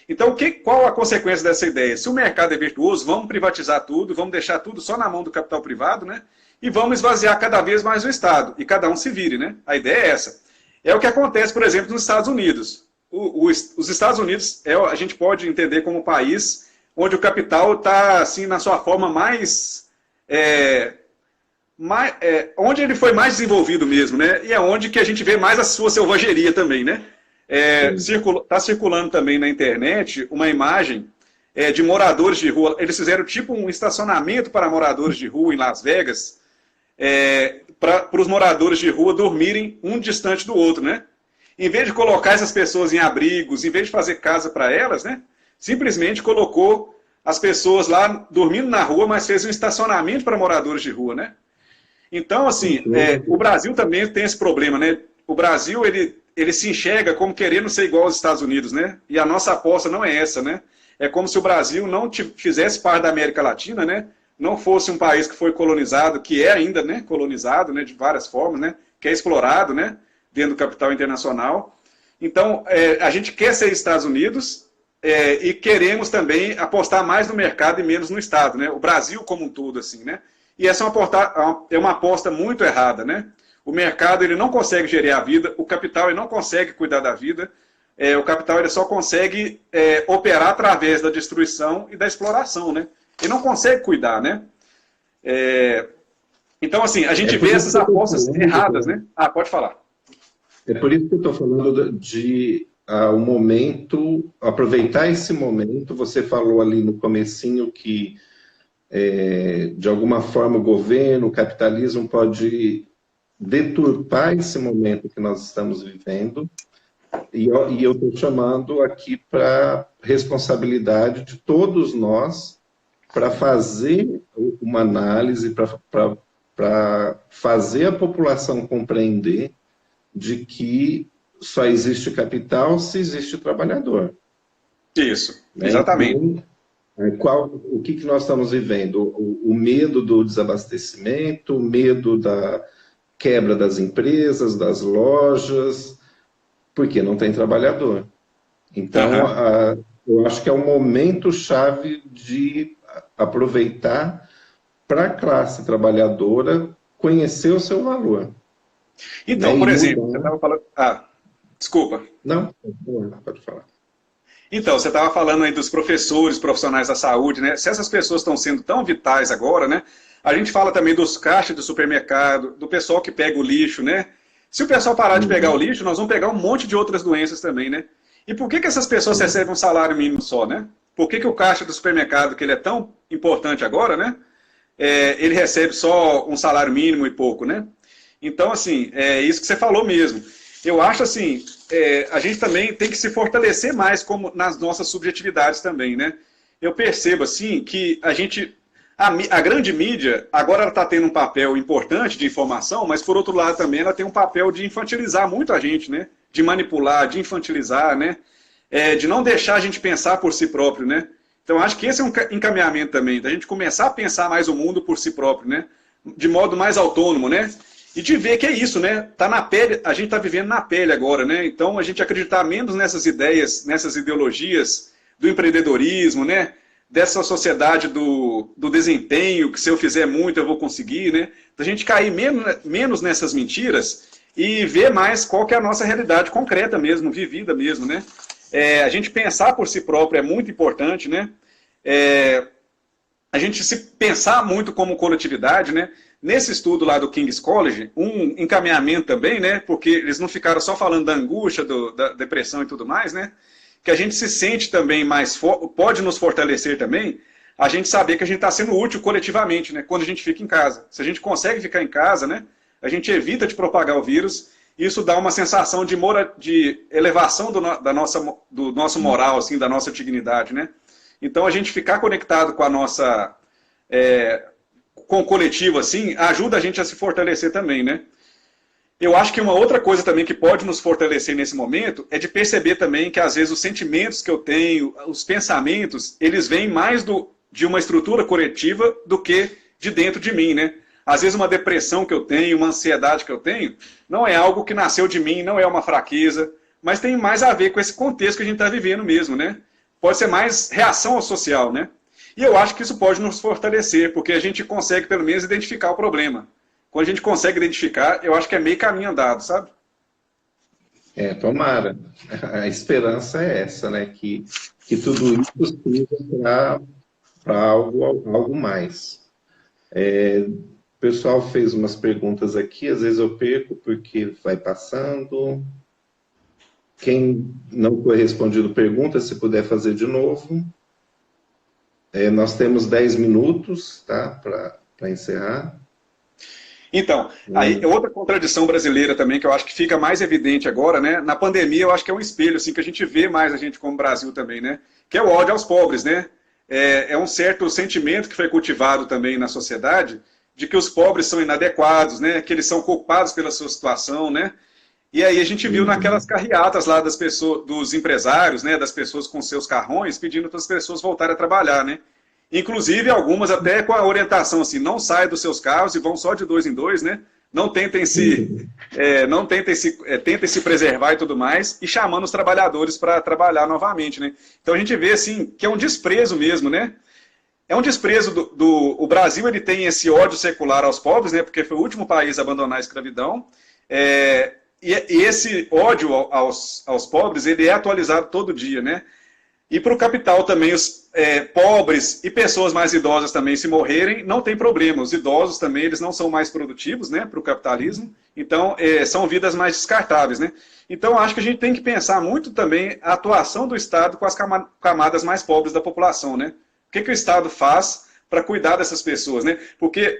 B: Então qual a consequência dessa ideia? Se o mercado é virtuoso, vamos privatizar tudo, vamos deixar tudo só na mão do capital privado, né? E vamos esvaziar cada vez mais o Estado, e cada um se vire, né? A ideia é essa. É o que acontece, por exemplo, nos Estados Unidos. Os Estados Unidos, a gente pode entender como um país onde o capital está assim, na sua forma onde ele foi mais desenvolvido mesmo, né? E é onde que a gente vê mais a sua selvageria também, né? Está circulando também na internet uma imagem de moradores de rua. Eles fizeram tipo um estacionamento para moradores de rua em Las Vegas, para os moradores de rua dormirem um distante do outro, né? Em vez de colocar essas pessoas em abrigos, em vez de fazer casa para elas, né, simplesmente colocou as pessoas lá dormindo na rua, mas fez um estacionamento para moradores de rua, né? Então, assim, o Brasil também tem esse problema, né? O Brasil, ele se enxerga como querendo ser igual aos Estados Unidos, né? E a nossa aposta não é essa, né? É como se o Brasil não fizesse parte da América Latina, né? Não fosse um país que foi colonizado, que é ainda, né, colonizado, né, de várias formas, né, que é explorado, né, dentro do capital internacional. Então, a gente quer ser Estados Unidos e queremos também apostar mais no mercado e menos no Estado, né? O Brasil como um todo, assim, né? E essa é uma aposta muito errada, né? O mercado ele não consegue gerir a vida, o capital ele não consegue cuidar da vida, o capital ele só consegue operar através da destruição e da exploração, né? Ele não consegue cuidar, né? Então, assim, a gente vê essas apostas erradas, né? Ah, pode falar.
A: É por isso que eu estou falando de o momento, aproveitar esse momento. Você falou ali no comecinho que, de alguma forma, o governo, o capitalismo pode deturpar esse momento que nós estamos vivendo. E eu estou chamando aqui para responsabilidade de todos nós para fazer uma análise, para fazer a população compreender de que só existe capital se existe trabalhador.
B: Isso, né? Exatamente.
A: Então, o que nós estamos vivendo? O medo do desabastecimento, o medo da quebra das empresas, das lojas, porque não tem trabalhador. Então, eu acho que é um momento chave de aproveitar para a classe trabalhadora conhecer o seu valor.
B: Então, por exemplo, você estava falando... desculpa.
A: Não, pode falar.
B: Então, você estava falando aí dos professores, profissionais da saúde, né? Se essas pessoas estão sendo tão vitais agora, né? A gente fala também dos caixas do supermercado, do pessoal que pega o lixo, né? Se o pessoal parar de pegar o lixo, nós vamos pegar um monte de outras doenças também, né? E por que essas pessoas recebem um salário mínimo só, né? Por que o caixa do supermercado, que ele é tão importante agora, né? Ele recebe só um salário mínimo e pouco, né? Então, assim, é isso que você falou mesmo. Eu acho, assim, a gente também tem que se fortalecer mais como nas nossas subjetividades também, né? Eu percebo, assim, que a grande mídia, agora ela está tendo um papel importante de informação, mas, por outro lado, também ela tem um papel de infantilizar muito a gente, né? De manipular, de infantilizar, né? De não deixar a gente pensar por si próprio, né? Então, acho que esse é um encaminhamento também, da gente começar a pensar mais o mundo por si próprio, né? De modo mais autônomo, né? E de ver que é isso, né? Tá na pele, a gente está vivendo na pele agora, né? Então, a gente acreditar menos nessas ideias, nessas ideologias do empreendedorismo, né? Dessa sociedade do desempenho, que se eu fizer muito eu vou conseguir, né? Da gente cair menos nessas mentiras e ver mais qual que é a nossa realidade concreta mesmo, vivida mesmo, né? A gente pensar por si próprio é muito importante, né? A gente se pensar muito como coletividade, né? Nesse estudo lá do King's College, um encaminhamento também, né? Porque eles não ficaram só falando da angústia, da depressão e tudo mais, né? Que a gente se sente também mais, pode nos fortalecer também, a gente saber que a gente está sendo útil coletivamente, né? Quando a gente fica em casa. Se a gente consegue ficar em casa, né? A gente evita de propagar o vírus, isso dá uma sensação de elevação do nosso moral, assim, da nossa dignidade, né? Então, a gente ficar conectado com a nossa... com o coletivo, assim, ajuda a gente a se fortalecer também, né? Eu acho que uma outra coisa também que pode nos fortalecer nesse momento é de perceber também que, às vezes, os sentimentos que eu tenho, os pensamentos, eles vêm mais de uma estrutura coletiva do que de dentro de mim, né? Às vezes, uma depressão que eu tenho, uma ansiedade que eu tenho, não é algo que nasceu de mim, não é uma fraqueza, mas tem mais a ver com esse contexto que a gente está vivendo mesmo, né? Pode ser mais reação ao social, né? E eu acho que isso pode nos fortalecer, porque a gente consegue, pelo menos, identificar o problema. Quando a gente consegue identificar, eu acho que é meio caminho andado, sabe?
A: Tomara. A esperança é essa, né? Que tudo isso sirva para algo mais. O pessoal fez umas perguntas aqui, às vezes eu perco porque vai passando. Quem não foi respondido pergunta, se puder fazer de novo. Nós temos 10 minutos, tá, para encerrar.
B: Então, aí outra contradição brasileira também, que eu acho que fica mais evidente agora, né? Na pandemia, eu acho que é um espelho, assim, que a gente vê mais a gente como Brasil também, né? Que é o ódio aos pobres, né? É um certo sentimento que foi cultivado também na sociedade, de que os pobres são inadequados, né? Que eles são culpados pela sua situação, né? E aí a gente viu naquelas carreatas lá das pessoas, dos empresários, né, das pessoas com seus carrões, pedindo para as pessoas voltarem a trabalhar, né? Inclusive algumas até com a orientação assim, não saiam dos seus carros e vão só de dois em dois, né? Não tentem tentem se preservar e tudo mais, e chamando os trabalhadores para trabalhar novamente, né? Então a gente vê assim que é um desprezo mesmo, né? É um desprezo o Brasil, ele tem esse ódio secular aos pobres, né? Porque foi o último país a abandonar a escravidão. E esse ódio aos pobres, ele é atualizado todo dia, né? E para o capital também, os pobres e pessoas mais idosas também, se morrerem, não tem problema. Os idosos também, eles não são mais produtivos, né, para o capitalismo. Então, são vidas mais descartáveis, né? Então, acho que a gente tem que pensar muito também a atuação do Estado com as camadas mais pobres da população, né? O que o Estado faz para cuidar dessas pessoas, né? Porque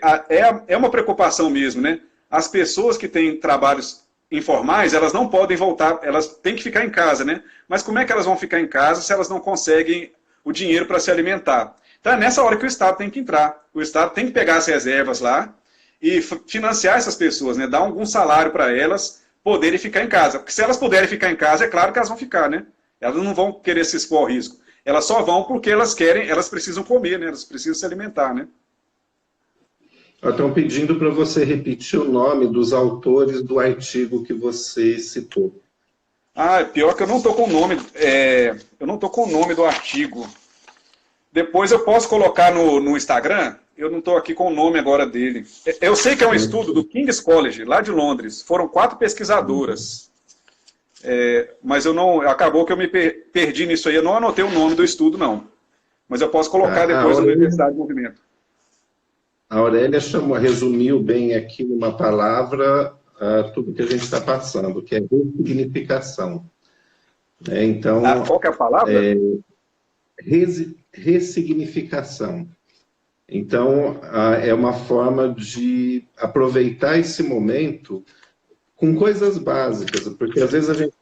B: é uma preocupação mesmo, né? As pessoas que têm trabalhos informais, elas não podem voltar, elas têm que ficar em casa, né? Mas como é que elas vão ficar em casa se elas não conseguem o dinheiro para se alimentar? Então é nessa hora que o Estado tem que entrar. O Estado tem que pegar as reservas lá e financiar essas pessoas, né? Dar algum salário para elas poderem ficar em casa. Porque se elas puderem ficar em casa, é claro que elas vão ficar, né? Elas não vão querer se expor ao risco. Elas só vão porque elas querem, elas precisam comer, né? Elas precisam se alimentar, né?
A: Estão pedindo para você repetir o nome dos autores do artigo que você citou.
B: Pior que eu não estou com o nome. Eu não estou com o nome do artigo. Depois eu posso colocar no Instagram. Eu não estou aqui com o nome agora dele. Eu sei que é um estudo do King's College, lá de Londres. Foram 4 pesquisadoras. Mas acabou que eu me perdi nisso aí. Eu não anotei o nome do estudo, não. Mas eu posso colocar depois no Universidade do Movimento.
A: A Aurélia resumiu bem aqui numa palavra tudo que a gente está passando, que é ressignificação. Então,
B: qual que é a palavra?
A: Ressignificação. Então, é uma forma de aproveitar esse momento com coisas básicas, porque às vezes a gente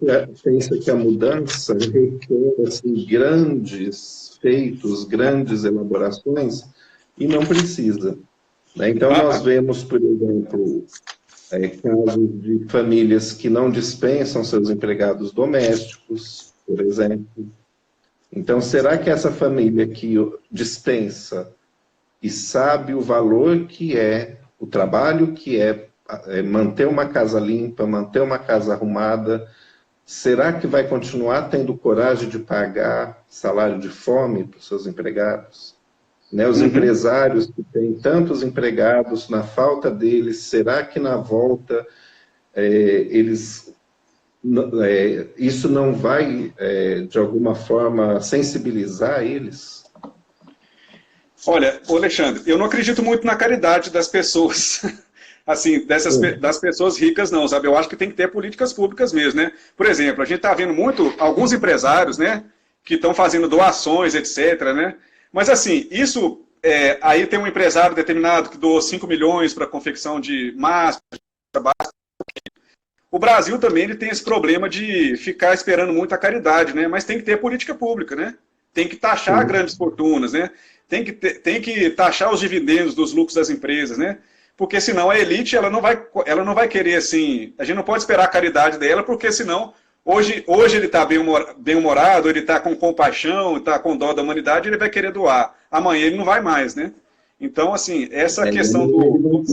A: pensa que a mudança requer assim, grandes feitos, grandes elaborações, e não precisa. Então, nós vemos, por exemplo, casos de famílias que não dispensam seus empregados domésticos, por exemplo. Então, será que essa família que dispensa e sabe o valor que é, o trabalho que é manter uma casa limpa, manter uma casa arrumada, será que vai continuar tendo coragem de pagar salário de fome para os seus empregados? Os empresários que têm tantos empregados, na falta deles, será que na volta isso não vai, de alguma forma, sensibilizar eles?
B: Olha, Alexandre, eu não acredito muito na caridade das pessoas, assim, das pessoas ricas não, sabe? Eu acho que tem que ter políticas públicas mesmo, né? Por exemplo, a gente está vendo alguns empresários, né, que estão fazendo doações, etc., né? Mas assim, isso, aí tem um empresário determinado que doou 5 milhões para a confecção de máscaras, o Brasil também ele tem esse problema de ficar esperando muito a caridade, né? Mas tem que ter política pública, né? Tem que taxar grandes fortunas, né? Tem que taxar os dividendos dos lucros das empresas, né? Porque senão a elite ela não vai querer assim, a gente não pode esperar a caridade dela, porque senão hoje ele está bem-humorado, ele está com compaixão, está com dó da humanidade, ele vai querer doar. Amanhã ele não vai mais, né? Então, assim, essa questão do...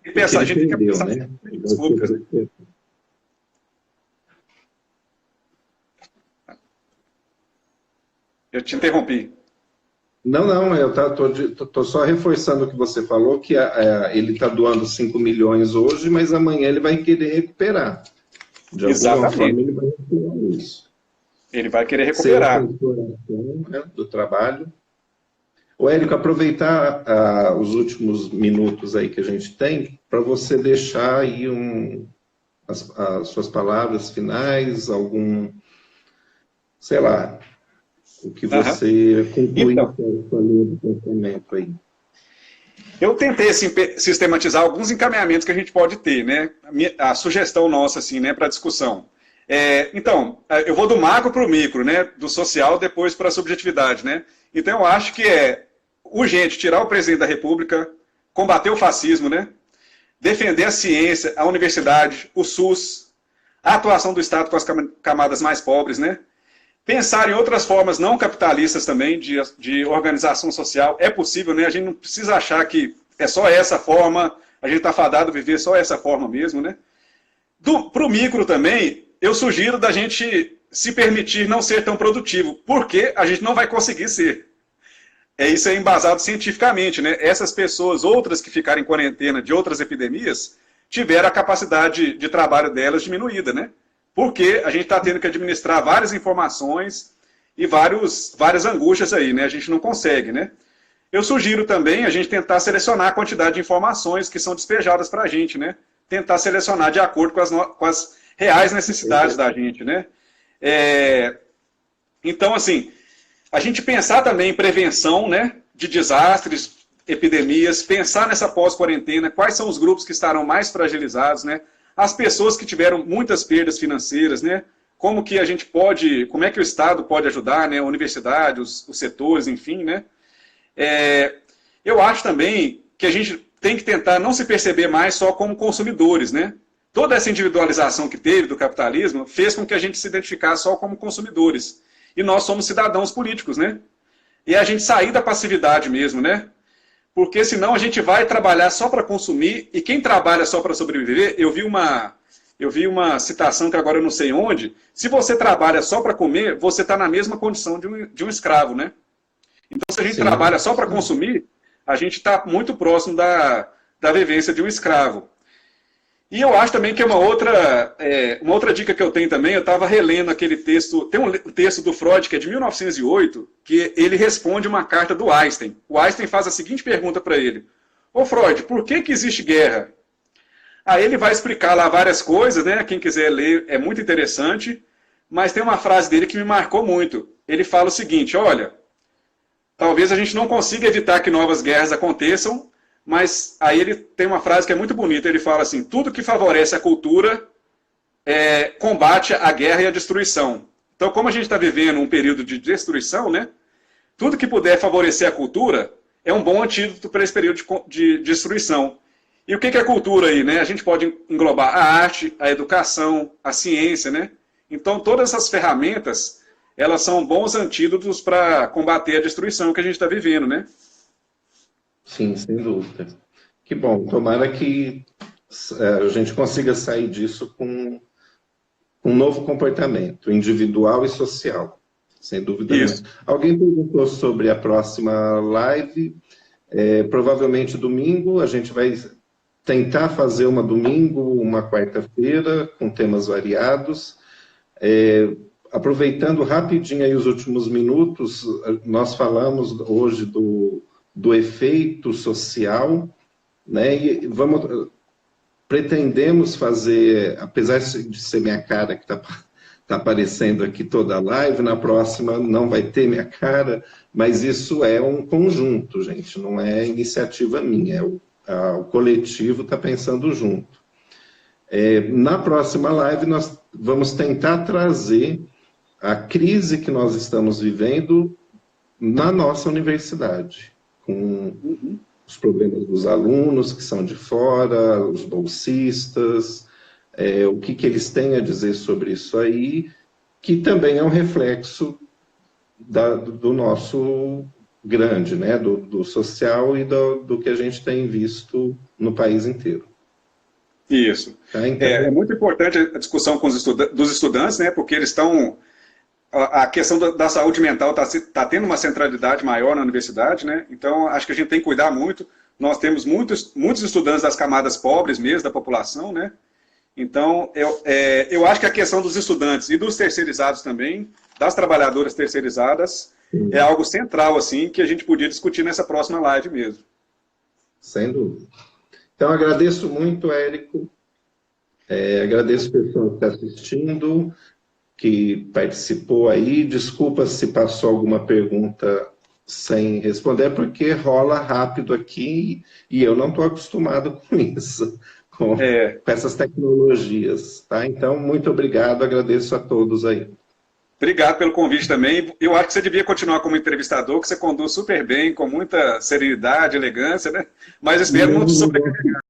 B: A gente tem que pensar
A: né?
B: nas públicas. Eu te interrompi.
A: Não, eu estou só reforçando o que você falou, que ele está doando 5 milhões hoje, mas amanhã ele vai querer recuperar. De alguma forma ele vai recuperar isso.
B: Ele vai querer recuperar.
A: Né, do trabalho. O Érico, aproveitar os últimos minutos aí que a gente tem, para você deixar aí as suas palavras finais, sei lá, o que você conclui com a linha do pensamento aí.
B: Eu tentei sistematizar alguns encaminhamentos que a gente pode ter, né? A sugestão nossa, assim, né, para discussão. Então, eu vou do macro para o micro, né? Do social depois para a subjetividade, né? Então, eu acho que é urgente tirar o presidente da República, combater o fascismo, né? defender a ciência, a universidade, o SUS, a atuação do Estado com as camadas mais pobres, né? Pensar em outras formas não capitalistas também de organização social é possível, né? A gente não precisa achar que é só essa forma, a gente está fadado a viver só essa forma mesmo, né? Para o micro também, eu sugiro da gente se permitir não ser tão produtivo, porque a gente não vai conseguir ser. Isso é embasado cientificamente, né? Essas pessoas, outras que ficaram em quarentena de outras epidemias, tiveram a capacidade de trabalho delas diminuída, né? Porque a gente está tendo que administrar várias informações e várias angústias aí, né? A gente não consegue, né? Eu sugiro também a gente tentar selecionar a quantidade de informações que são despejadas para a gente, né? Tentar selecionar de acordo com as reais necessidades da gente, né? Então, assim, a gente pensar também em prevenção, né, de desastres, epidemias, pensar nessa pós-quarentena, quais são os grupos que estarão mais fragilizados, né? As pessoas que tiveram muitas perdas financeiras, né? Como que a gente pode, como é que o Estado pode ajudar, né? A universidade, os setores, enfim, né? Eu acho também que a gente tem que tentar não se perceber mais só como consumidores, né? Toda essa individualização que teve do capitalismo fez com que a gente se identificasse só como consumidores. E nós somos cidadãos políticos, né? E a gente sair da passividade mesmo, né? Porque senão a gente vai trabalhar só para consumir, e quem trabalha só para sobreviver, eu vi uma citação que agora eu não sei onde, se você trabalha só para comer, você está na mesma condição de um escravo, né? Então, se a gente trabalha só para consumir, a gente está muito próximo da vivência de um escravo. E eu acho também que é uma outra dica que eu tenho também, eu estava relendo aquele texto, tem um texto do Freud, que é de 1908, que ele responde uma carta do Einstein. O Einstein faz a seguinte pergunta para ele: ô Freud, por que existe guerra? Aí ele vai explicar lá várias coisas, né? Quem quiser ler é muito interessante, mas tem uma frase dele que me marcou muito. Ele fala o seguinte: olha, talvez a gente não consiga evitar que novas guerras aconteçam, mas aí ele tem uma frase que é muito bonita, ele fala assim: tudo que favorece a cultura combate a guerra e a destruição. Então, como a gente está vivendo um período de destruição, né, tudo que puder favorecer a cultura é um bom antídoto para esse período de destruição. E o que é cultura aí? Né? A gente pode englobar a arte, a educação, a ciência, né? Então, todas essas ferramentas, elas são bons antídotos para combater a destruição que a gente está vivendo, né?
A: Sim, sem dúvida. Que bom, tomara que a gente consiga sair disso com um novo comportamento individual e social, sem dúvida nenhuma. Alguém perguntou sobre a próxima live, provavelmente domingo, a gente vai tentar fazer uma domingo, uma quarta-feira, com temas variados. Aproveitando rapidinho aí os últimos minutos, nós falamos hoje do efeito social, né? E pretendemos fazer, apesar de ser minha cara que está aparecendo aqui toda a live, na próxima não vai ter minha cara, mas isso é um conjunto, gente, não é iniciativa minha, o coletivo está pensando junto. Na próxima live nós vamos tentar trazer a crise que nós estamos vivendo na nossa universidade, com os problemas dos alunos que são de fora, os bolsistas, o que eles têm a dizer sobre isso aí, que também é um reflexo do nosso grande, né, do social e do que a gente tem visto no país inteiro.
B: Isso.
A: Tá, então...
B: É muito importante a discussão dos estudantes, né, porque eles estão... A questão da saúde mental está tendo uma centralidade maior na universidade, né? Então, acho que a gente tem que cuidar muito. Nós temos muitos estudantes das camadas pobres mesmo, da população, né? Então, eu acho que a questão dos estudantes e dos terceirizados também, das trabalhadoras terceirizadas, é algo central, assim, que a gente podia discutir nessa próxima live mesmo.
A: Sem dúvida. Então, agradeço muito, Érico. Agradeço o pessoal que está assistindo, que participou aí. Desculpa se passou alguma pergunta sem responder, porque rola rápido aqui e eu não estou acostumado com isso, com essas tecnologias. Tá? Então, muito obrigado, agradeço a todos aí.
B: Obrigado pelo convite também. Eu acho que você devia continuar como entrevistador, que você conduz super bem, com muita serenidade, elegância, né? Mas espero não te sobrecarregar.